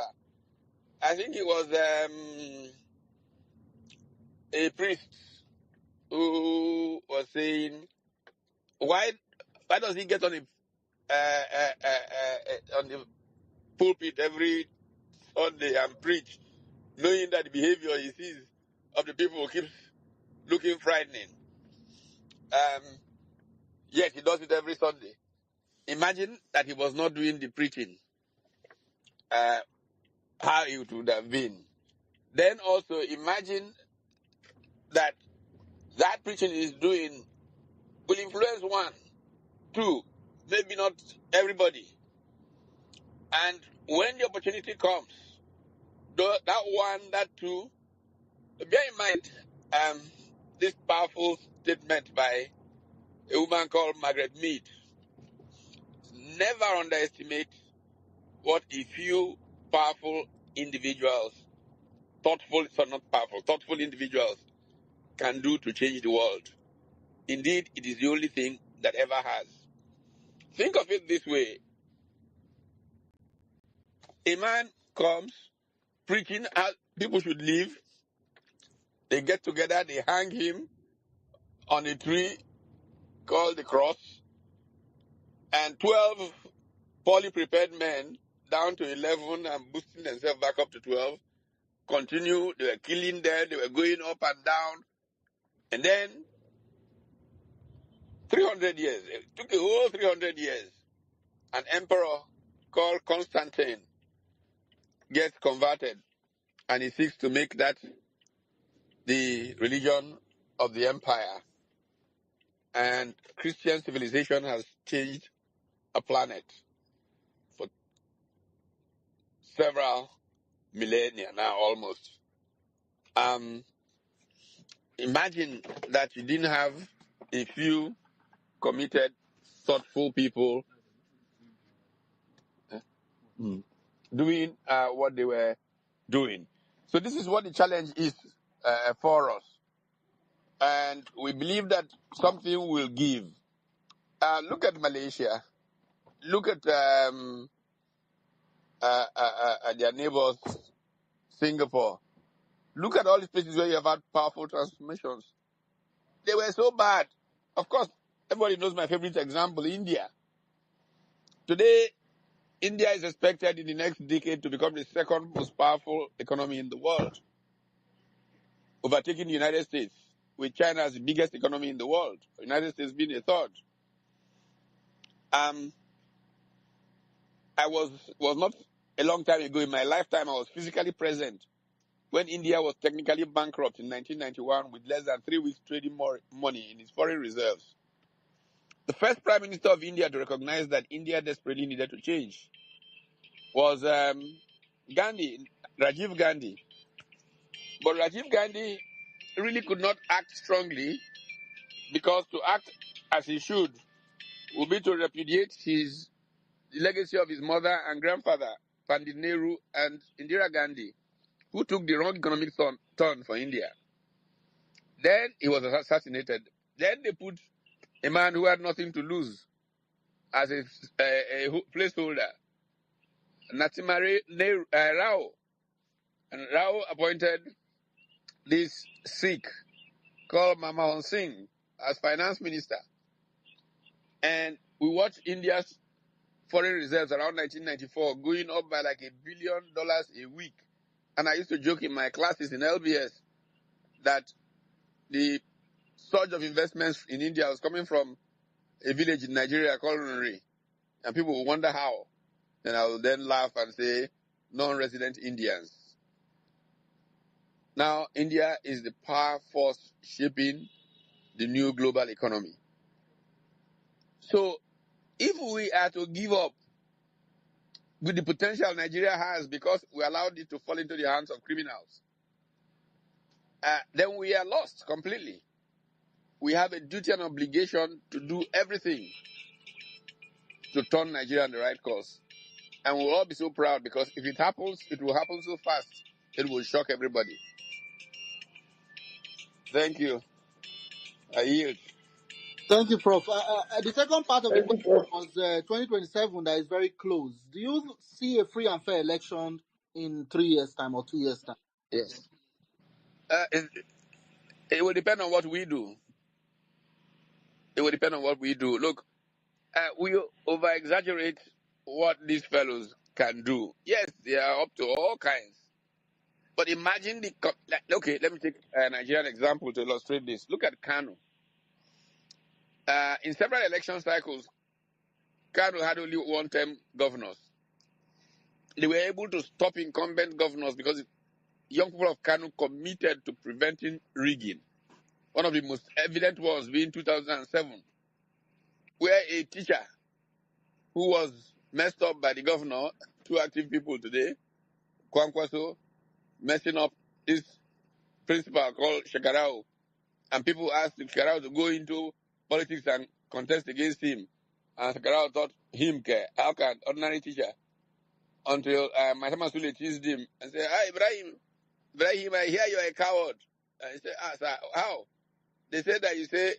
I think it was a priest who was saying, why does he get on the pulpit every Sunday and preach, knowing that the behavior he sees of the people keeps looking frightening? Um, yet he does it every Sunday. Imagine that he was not doing the preaching, how it would have been. Then also imagine that preaching he's doing will influence one, two, maybe not everybody. And when the opportunity comes, that one, that two, bear in mind this powerful statement by a woman called Margaret Mead. Never underestimate what a few powerful individuals, thoughtful individuals can do to change the world. Indeed, it is the only thing that ever has. Think of it this way. A man comes preaching how people should live. They get together, they hang him on a tree called the cross, and 12 poorly prepared men, down to 11 and boosting themselves back up to 12, continue. They were killing them, they were going up and down. And then 300 years, it took a whole 300 years. An emperor called Constantine gets converted, and he seeks to make that the religion of the empire, and Christian civilization has changed a planet for several millennia now, almost. Imagine that you didn't have a few committed, thoughtful people doing what they were doing. So this is what the challenge is for us. And we believe that something will give. Look at Malaysia. Look at their neighbors, Singapore. Look at all these places where you have had powerful transformations. They were so bad. Of course, everybody knows my favorite example, India. Today, India is expected in the next decade to become the second most powerful economy in the world, overtaking the United States, with China as the biggest economy in the world, the United States being a third. I was not a long time ago in my lifetime, I was physically present when India was technically bankrupt in 1991 with less than 3 weeks trading more money in its foreign reserves. The first Prime Minister of India to recognize that India desperately needed to change was Gandhi, Rajiv Gandhi. But Rajiv Gandhi really could not act strongly because to act as he should would be to repudiate the legacy of his mother and grandfather, Pandit Nehru and Indira Gandhi, who took the wrong economic turn for India. Then he was assassinated. Then they put a man who had nothing to lose as a placeholder, Natimari Rao. And Rao appointed this Sikh called Manmohan Singh as finance minister. And we watched India's foreign reserves around 1994 going up by like $1 billion a week. And I used to joke in my classes in LBS that the surge of investments in India was coming from a village in Nigeria called Nri. And people would wonder how. And I would then laugh and say, non-resident Indians. Now, India is the power force shaping the new global economy. So, if we are to give up with the potential Nigeria has because we allowed it to fall into the hands of criminals, then we are lost completely. We have a duty and obligation to do everything to turn Nigeria on the right course. And we'll all be so proud because if it happens, it will happen so fast, it will shock everybody. Thank you. I yield. Thank you, Prof. The second part of the Thank you, question Prof. was 2027 that is very close. Do you see a free and fair election in 3 years' time or 2 years' time? Yes. It will depend on what we do. It will depend on what we do. Look, we over-exaggerate what these fellows can do. Yes, they are up to all kinds. But imagine okay, let me take a Nigerian example to illustrate this. Look at Kanu. In several election cycles, Kanu had only one-term governors. They were able to stop incumbent governors because young people of Kanu committed to preventing rigging. One of the most evident was being 2007, where a teacher who was messed up by the governor, two active people today, Kwankwaso, messing up this principal called Shekarau. And people asked Shekarau to go into politics and contest against him. And Shekarau thought him care. How can ordinary teacher? Until Mahama Sule teased him and said, "Ah, Ibrahim, I hear you're a coward." And he said, sir, how? They said that you say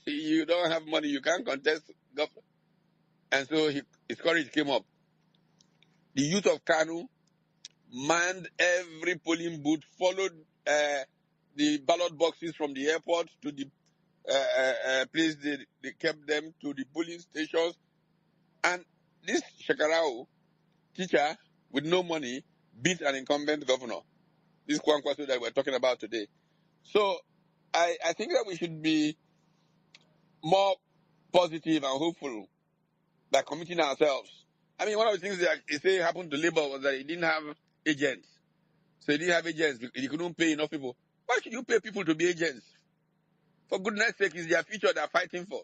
you don't have money, you can't contest government. And so his courage came up. The youth of Kanu manned every polling booth, followed the ballot boxes from the airport to the place they kept them, to the polling stations. And this Shekarau teacher with no money beat an incumbent governor, this Kwankwaso that we're talking about today. So I think that we should be more positive and hopeful by committing ourselves. I mean, one of the things that they say happened to Labour was that it didn't have agents. So it didn't have agents. It couldn't pay enough people. Why should you pay people to be agents? For goodness sake, it's their future they're fighting for.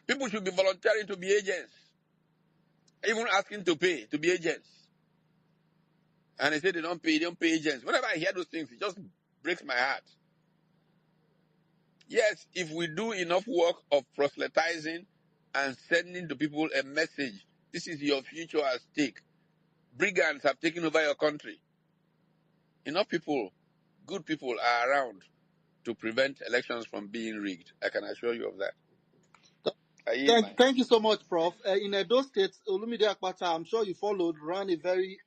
People should be volunteering to be agents. Even asking to pay to be agents. And they say they don't pay agents. Whenever I hear those things, it just breaks my heart. Yes, if we do enough work of proselytizing and sending to people a message, this is your future at stake. Brigands have taken over your country. Enough people, good people are around to prevent elections from being rigged. I can assure you of that. Thank you so much, Prof. In Edo State, Olumide Akpata, I'm sure you followed, ran a very,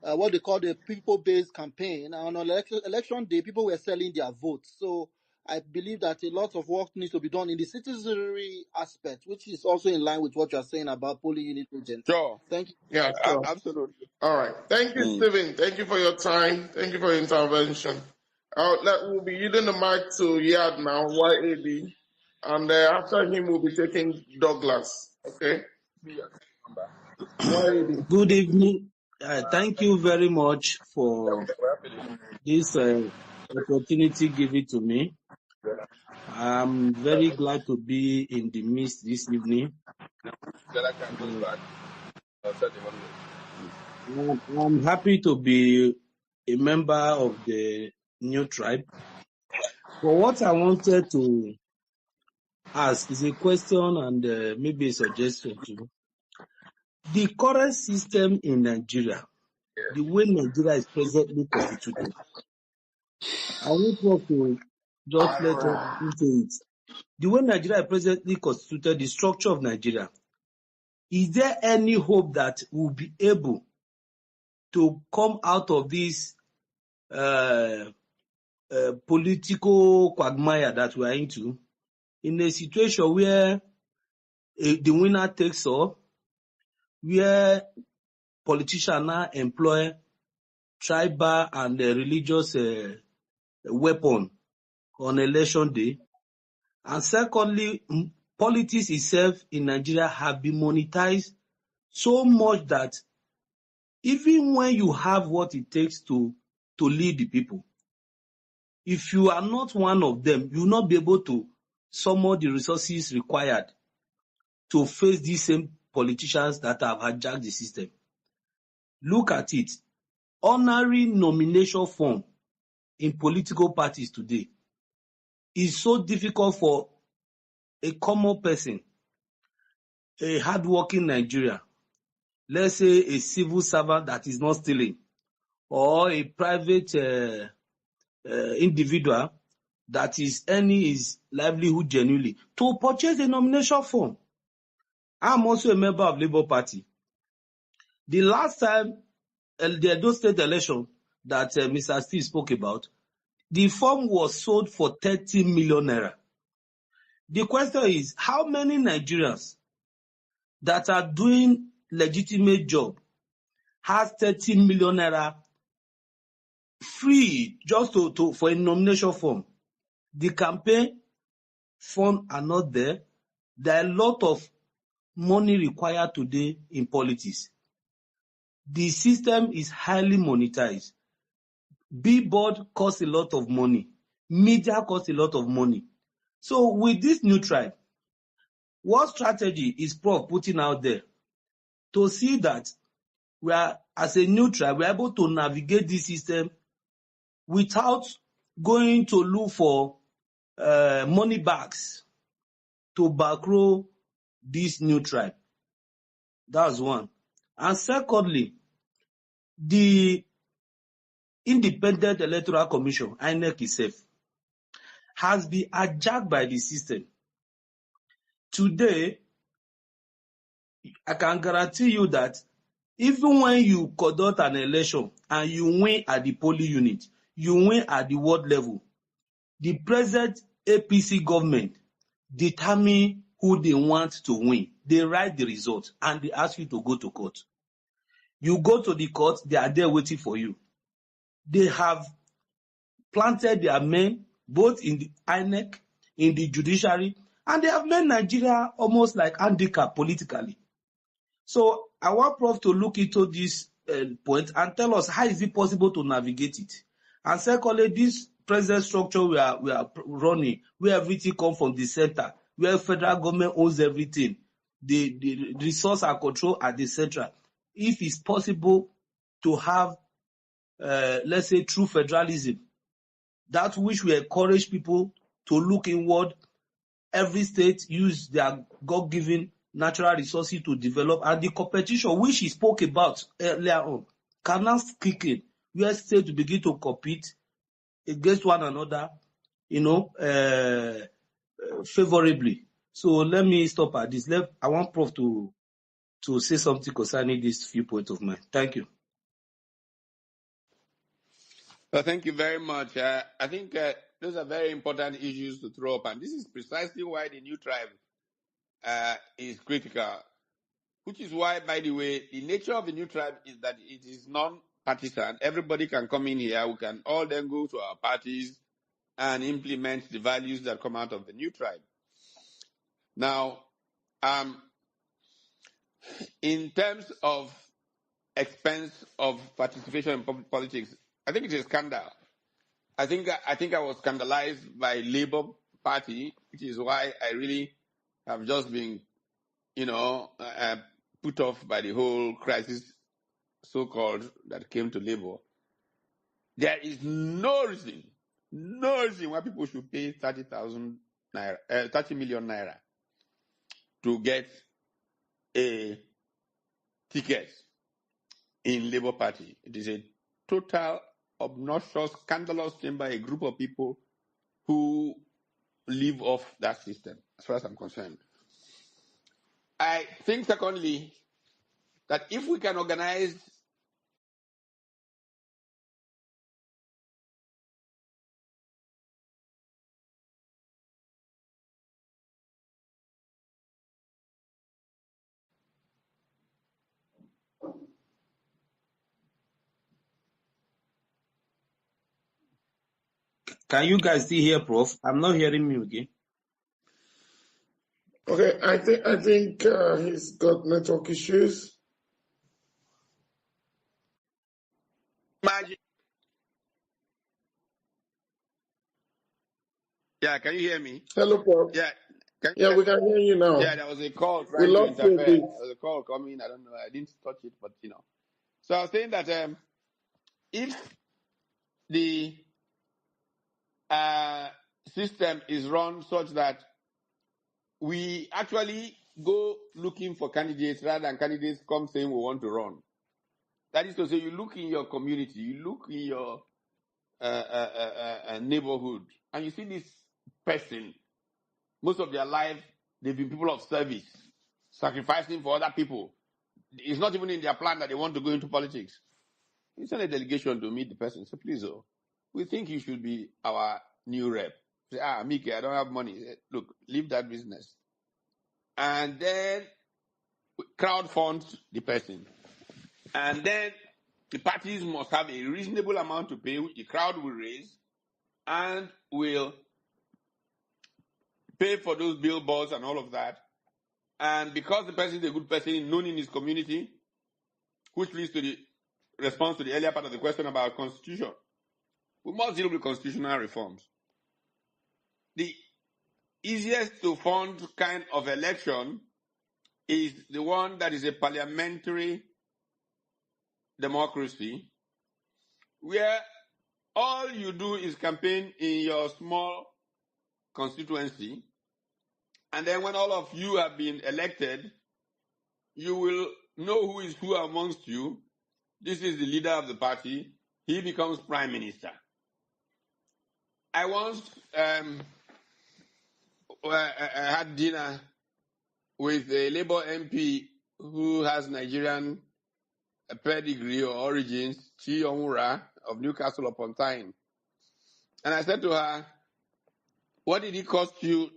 what they call the people-based campaign. And on election day, people were selling their votes. So I believe that a lot of work needs to be done in the citizenry aspect, which is also in line with what you're saying about polling unit agents. Sure. Thank you. Yeah, sure. Absolutely. All right. Thank you, Stephen. Thank you for your time. Thank you for your intervention. We'll be yielding the mic to Yad now, YAD. And after him, we'll be taking Douglas. Okay? YAD. Good evening. Thank you very much for this opportunity given to me. I'm very glad to be in the midst this evening. I'm happy to be a member of the new tribe. But what I wanted to ask is a question and maybe a suggestion too. The current system in Nigeria, the way Nigeria is presently constituted, I want to just let us into it. The way Nigeria is presently constituted, the structure of Nigeria, is there any hope that we'll be able to come out of this political quagmire that we are into, in a situation where the winner takes all, where politicians now employ tribal and religious weapon on election day? And secondly, politics itself in Nigeria have been monetized so much that even when you have what it takes to lead the people, if you are not one of them, you will not be able to summon the resources required to face these same politicians that have hijacked the system. Look at it. Honorary nomination form in political parties today is so difficult for a common person, a hardworking Nigerian, let's say a civil servant that is not stealing, or a private individual that is earning his livelihood genuinely, to purchase a nomination form. I'm also a member of Labour Party. The last time, the Edo State election that Mr. Steve spoke about, the form was sold for 30 million naira. The question is, how many Nigerians that are doing legitimate job has 30 million naira free just for a nomination form? The campaign funds are not there. There are a lot of money required today in politics. The system is highly monetized. Billboard costs a lot of money. Media costs a lot of money. So with this new tribe, what strategy is Prof putting out there to see that we are, as a new tribe, we are able to navigate this system without going to look for money bags to backroll this new tribe? That's one. And secondly, the Independent Electoral Commission, INEC itself, has been hijacked by the system. Today, I can guarantee you that even when you conduct an election and you win at the polling unit, you win at the ward level, the present APC government determine who they want to win. They write the result and they ask you to go to court. You go to the court, they are there waiting for you. They have planted their men both in the INEC, in the judiciary, and they have made Nigeria almost like handicapped politically. So I want Prof to look into this point and tell us how is it possible to navigate it. And secondly, this present structure we are running, where everything come from the center, where federal government owns everything, the resource and control at the central. If it's possible to have, let's say, true federalism, that which will encourage people to look inward, every state use their God-given natural resources to develop, and the competition which he spoke about earlier on can now kick in, where states begin to compete against one another, favorably. So let me stop at this. I want Prof to say something concerning this viewpoint of mine. Thank you. Well, thank you very much. I think those are very important issues to throw up, and this is precisely why the new tribe is critical. Which is why, by the way, the nature of the new tribe is that it is non-partisan. Everybody can come in here. We can all then go to our parties and implement the values that come out of the new tribe. Now, in terms of expense of participation in public politics, I think it is scandal. I think I was scandalized by Labour Party, which is why I really have just been, put off by the whole crisis, so-called, that came to Labour. There is no reason why people should pay 30,000 naira, 30 million naira to get a ticket in Labour Party. It is a total obnoxious, scandalous thing by a group of people who live off that system, as far as I'm concerned. I think, secondly, that if we can organize Can you guys still hear Prof? I'm not hearing me again. Okay, I think he's got network issues. magic. Yeah, can you hear me? Hello, Paul. Yeah, Yeah, we can hear you now. yeah. There was a call We trying to lost you a interfere. bit. There was a call coming. I don't know. I didn't touch it, but So I was saying that if the system is run such that we actually go looking for candidates rather than candidates come saying we want to run. That is to say, you look in your community, you look in your neighborhood, and you see this person. Most of their life, they've been people of service, sacrificing for other people. It's not even in their plan that they want to go into politics. You send a delegation to meet the person. Say, please, we think you should be our new rep. Say, Mickey, I don't have money. Say, look, leave that business. And then crowd fund the person. And then the parties must have a reasonable amount to pay, which the crowd will raise, and will pay for those billboards and all of that. And because the person is a good person, known in his community, which leads to the response to the earlier part of the question about constitution, we must deal with constitutional reforms. The easiest to fund kind of election is the one that is a parliamentary democracy, where all you do is campaign in your small constituency, and then when all of you have been elected, you will know who is who amongst you. This is the leader of the party. He becomes prime minister. I once had dinner with a Labour MP who has Nigerian pedigree or origins, Chi Onwura of Newcastle upon Tyne. And I said to her, what did it cost you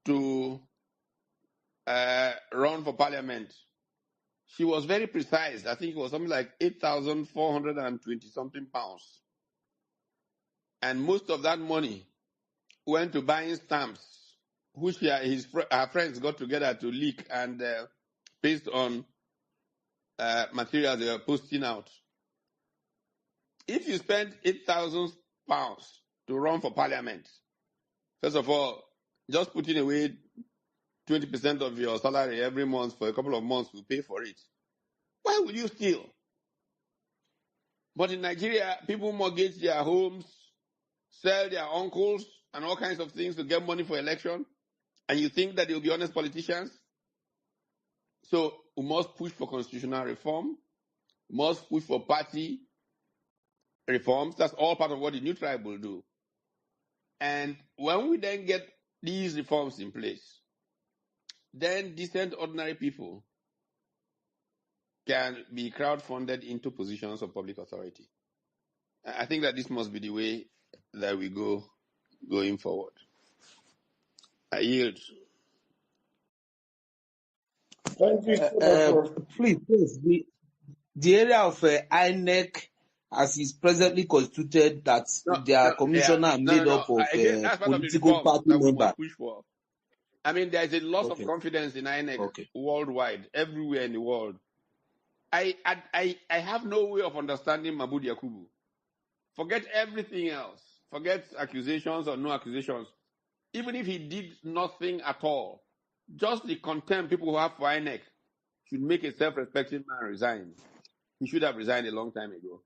to run for parliament? She was very precise. I think it was something like 8,420 something pounds. And most of that money went to buying stamps, which her friends got together to leak and paste on materials they were posting out. if you spend £8,000 to run for parliament, first of all, just putting away 20% of your salary every month for a couple of months will pay for it. Why will you steal? But in Nigeria, people mortgage their homes, sell their uncles, and all kinds of things to get money for election. And you think that they'll be honest politicians? So we must push for constitutional reform. We must push for party reforms. That's all part of what the new tribe will do. And when we then get these reforms in place, then decent, ordinary people can be crowdfunded into positions of public authority. I think that this must be the way that we go going forward. I yield. Thank you so much, Prof. Please, the area of INEC, as is presently constituted, that their commissioner are made up of Again, that's part of the political reforms party that we members. must push for. I mean, there is a loss of Okay. confidence in INEC Okay. worldwide, everywhere in the world. I have no way of understanding Mahmoud Yakubu. Forget everything else. Forget accusations or no accusations. Even if he did nothing at all, just the contempt people who have for INEC should make a self-respecting man resign. He should have resigned a long time ago.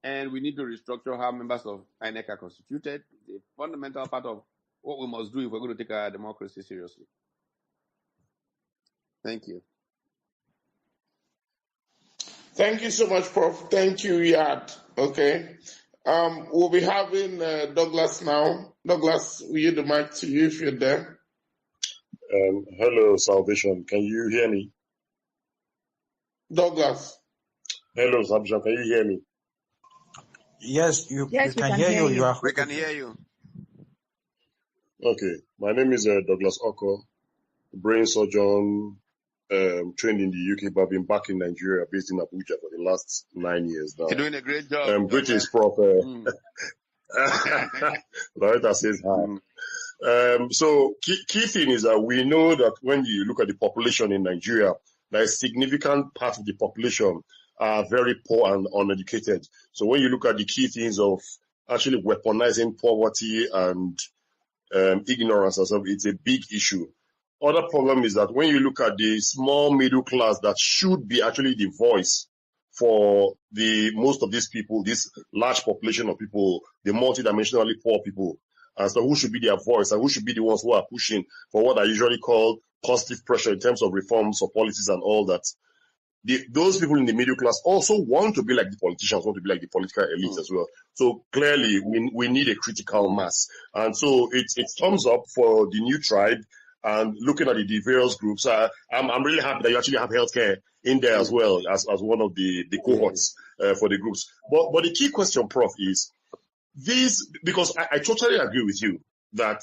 And we need to restructure how members of INEC are constituted. It's a fundamental part of what we must do if we're going to take our democracy seriously. Thank you. Thank you so much, Prof. Thank you, Yad. Okay. We'll be having Douglas now. Douglas, we yield the mic to you if you're there. Hello, Salvation. Can you hear me? Douglas. Hello, Salvation. Can you hear me? Yes, we we can hear you. You are We can hear you. Okay. My name is Douglas Oko, brain surgeon, trained in the UK, but I've been back in Nigeria, based in Abuja for the last 9 years now. You're doing a great job. Greetings, Prof. Loretta says hi. So key thing is that we know that when you look at the population in Nigeria, there is significant part of the population are very poor and uneducated. So when you look at the key things of actually weaponizing poverty and ignorance, it's a big issue. Other problem is that when you look at the small middle class that should be actually the voice for the most of these people, this large population of people, the multidimensionally poor people, and so who should be their voice and who should be the ones who are pushing for what I usually call positive pressure in terms of reforms or policies and all that. Those people in the middle class also want to be like the politicians, want to be like the political elites as well. So clearly, we need a critical mass. And so it's thumbs up for the new tribe and looking at the various groups. I'm really happy that you actually have healthcare in there as well as one of the cohorts for the groups. But the key question, Prof, is this, because I totally agree with you that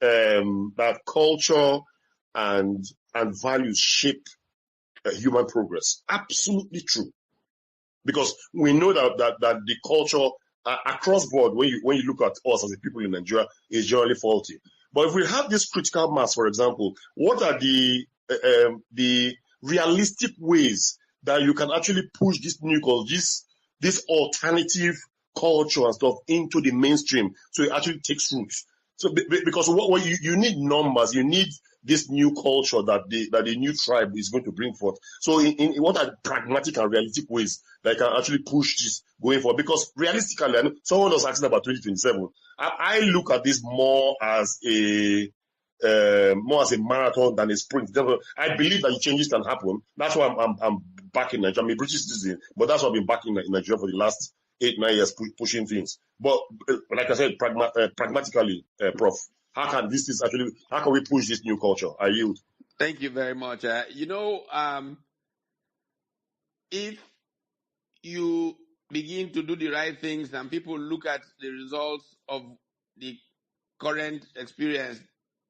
that culture and values shape human progress. Absolutely true. Because we know that the culture across board, when you look at us as a people in Nigeria, is generally faulty. But if we have this critical mass, for example, what are the realistic ways that you can actually push this new culture, this alternative culture and stuff into the mainstream so it actually takes root? So because what you need numbers, you need this new culture that the new tribe is going to bring forth. So in what are pragmatic and realistic ways that can actually push this going forward? Because realistically, I know someone was asking about 2027. I look at this more as a marathon than a sprint. I believe that changes can happen. That's why I'm back in Nigeria. I'm a British citizen, but that's why I've been back in Nigeria for the last 8-9 years pushing things. But like I said, pragmatically, Prof, how can we push this new culture? I yield. Thank you very much. If you begin to do the right things and people look at the results of the current experience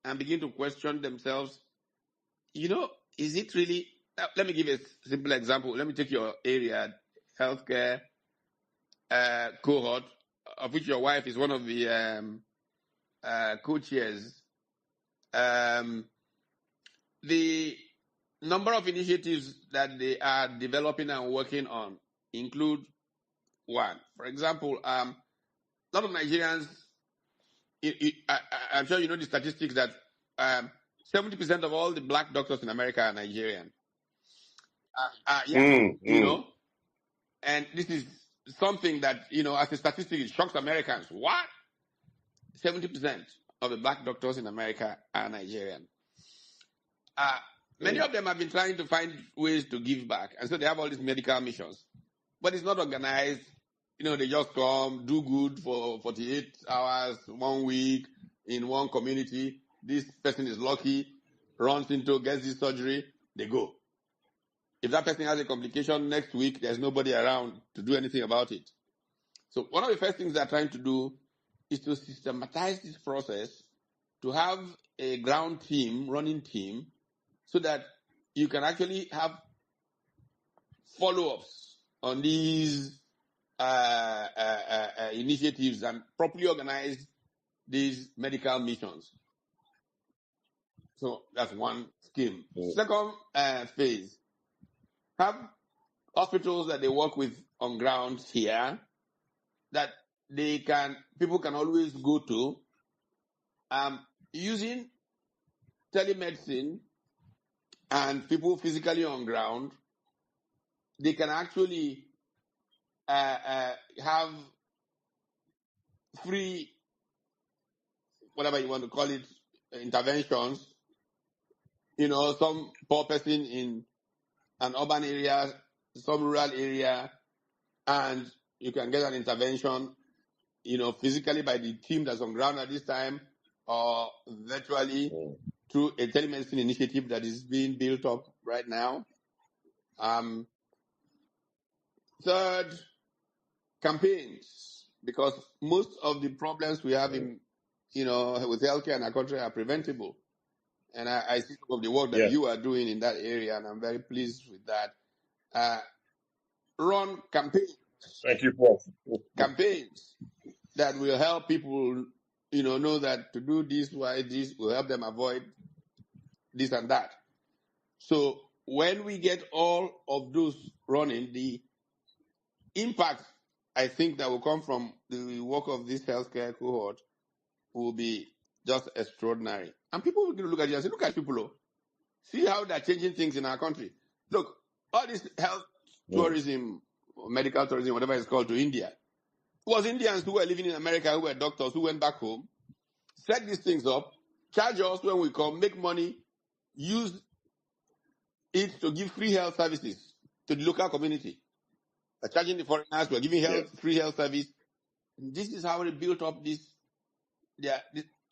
and begin to question themselves, is it really? Let me give a simple example. Let me take your area, healthcare cohort, of which your wife is one of the co-chairs. The number of initiatives that they are developing and working on include one. For example, a lot of Nigerians, I'm sure you know the statistics that 70% of all the black doctors in America are Nigerian. Yeah, you know, and this is something that, you know, as a statistic, it shocks Americans. What? 70% of the black doctors in America are Nigerian. Many of them have been trying to find ways to give back, and so they have all these medical missions. But it's not organized. You know, they just come, do good for 48 hours, 1 week in one community. This person is lucky, runs into, gets this surgery, they go. If that person has a complication next week, there's nobody around to do anything about it. So one of the first things they're trying to do is to systematize this process, to have a ground team, running team, so that you can actually have follow-ups on these initiatives and properly organize these medical missions. So that's one scheme. Second phase, have hospitals that they work with on ground here that people can always go to, using telemedicine and people physically on ground. They can actually have free, whatever you want to call it, interventions. You know, some poor person in an urban area, some rural area, and you can get an intervention, you know, physically by the team that's on ground at this time, or virtually through a telemedicine initiative that is being built up right now. Third, campaigns, because most of the problems we have in, you know, with healthcare in our country are preventable. And I see some of the work that you are doing in that area, and I'm very pleased with that. Run campaigns. Thank you, Prof. Campaigns that will help people, you know that to do this, why this will help them avoid this and that. So when we get all of those running, the impact, I think, that will come from the work of this healthcare cohort will be just extraordinary. And people will look at you and say, look at people, see how they're changing things in our country. Look, all this health tourism, medical tourism, whatever it's called, to India. It was Indians who were living in America, who were doctors, who went back home, set these things up, charge us when we come, make money, use it to give free health services to the local community. We're charging the foreigners, we're giving free health service. And this is how we built up this.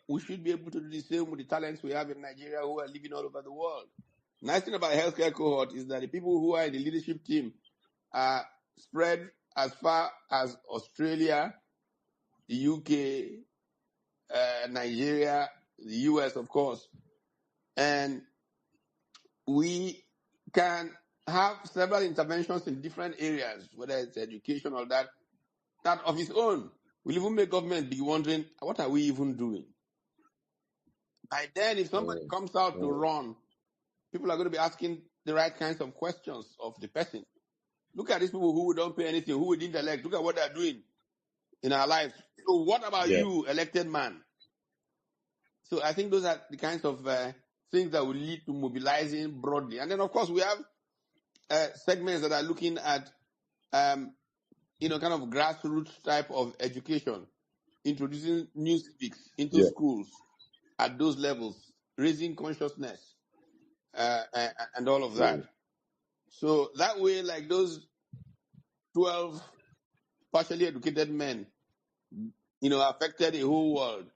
We should be able to do the same with the talents we have in Nigeria who are living all over the world. Nice thing about healthcare cohort is that the people who are in the leadership team are spread as far as Australia, the UK, Nigeria, the US, of course. And we can have several interventions in different areas, whether it's education or that of its own will even make government be wondering, what are we even doing? By then, if somebody comes out to run, people are going to be asking the right kinds of questions of the person. Look at these people who don't pay anything, who we didn't elect. Look at what they're doing in our lives. So what about you, elected man? So I think those are the kinds of things that will lead to mobilizing broadly. And then, of course, we have segments that are looking at, kind of grassroots type of education, introducing new civics into schools at those levels, raising consciousness, and all of that. So that way, like those 12 partially educated men, affected the whole world.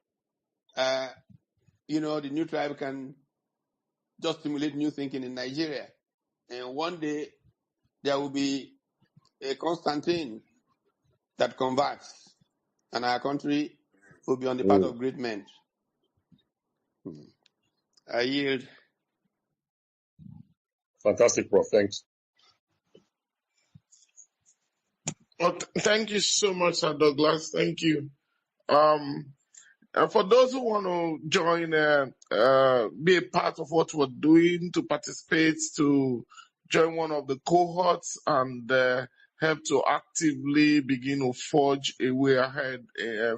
The new tribe can just stimulate new thinking in Nigeria. And one day, there will be a Constantine that converts, and our country will be on the path of great men. I yield. Fantastic, Prof. Thanks. Well, thank you so much, Sir Douglas. Thank you. And for those who want to join, be a part of what we're doing, to participate, to join one of the cohorts and help to actively begin to forge a way ahead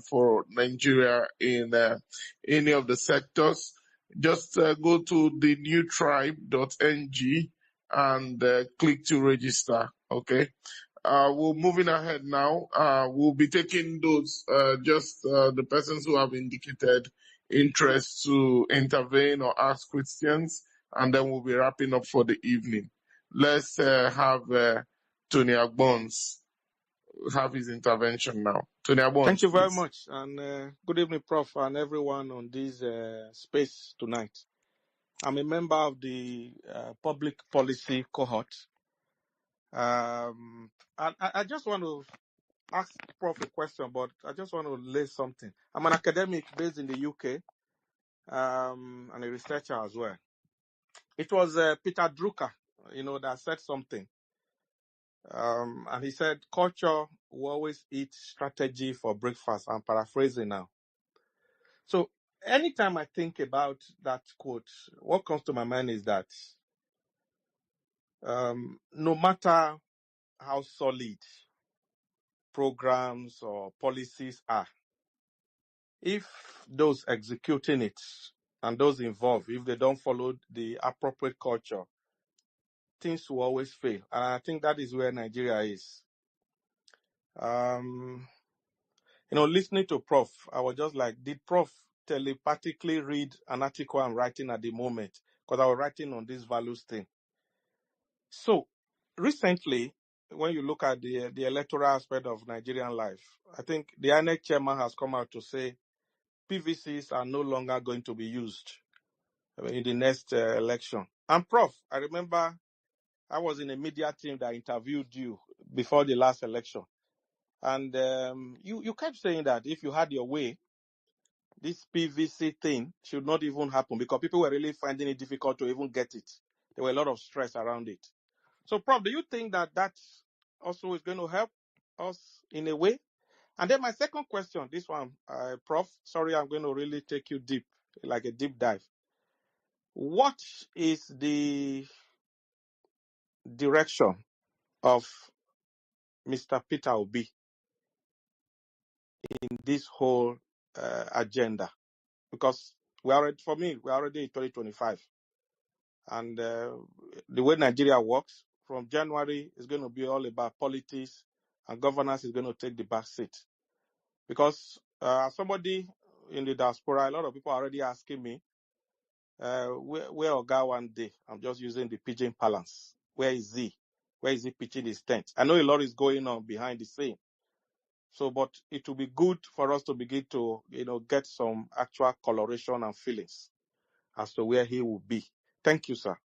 for Nigeria in any of the sectors. Just go to thenewtribe.ng and click to register. Okay. We're moving ahead now. We'll be taking those, the persons who have indicated interest to intervene or ask questions, and then we'll be wrapping up for the evening. Let's have Tony Agbons have his intervention now. Tony Agbons, Thank you very please. much, and good evening, Prof, and everyone on this space tonight. I'm a member of the public policy cohort. And I just want to ask Prof a question, but I just want to lay something. I'm an academic based in the UK, and a researcher as well. It was Peter Drucker, that said something. And he said, culture will always eat strategy for breakfast. I'm paraphrasing now. So anytime I think about that quote, what comes to my mind is that no matter how solid programs or policies are, if those executing it and those involved, if they don't follow the appropriate culture, things will always fail. And I think that is where Nigeria is. Listening to Prof, I was just like, did Prof telepathically read an article I'm writing at the moment? Because I was writing on this values thing. So recently, when you look at the electoral aspect of Nigerian life, I think the INEC chairman has come out to say PVCs are no longer going to be used in the next election. And Prof, I remember I was in a media team that interviewed you before the last election. And you kept saying that if you had your way, this PVC thing should not even happen because people were really finding it difficult to even get it. There were a lot of stress around it. So, Prof, do you think that also is going to help us in a way? And then my second question, this one, Prof, sorry, I'm going to really take you deep, like a deep dive. What is the direction of Mr. Peter Obi in this whole agenda? Because we're already in 2025. And the way Nigeria works, from January, is going to be all about politics, and governance is going to take the back seat. Because somebody in the diaspora, a lot of people are already asking me, where Oga one day? I'm just using the pidgin parlance. Where is he? Where is he pitching his tent? I know a lot is going on behind the scene. So, but it will be good for us to begin to, get some actual coloration and feelings as to where he will be. Thank you, sir.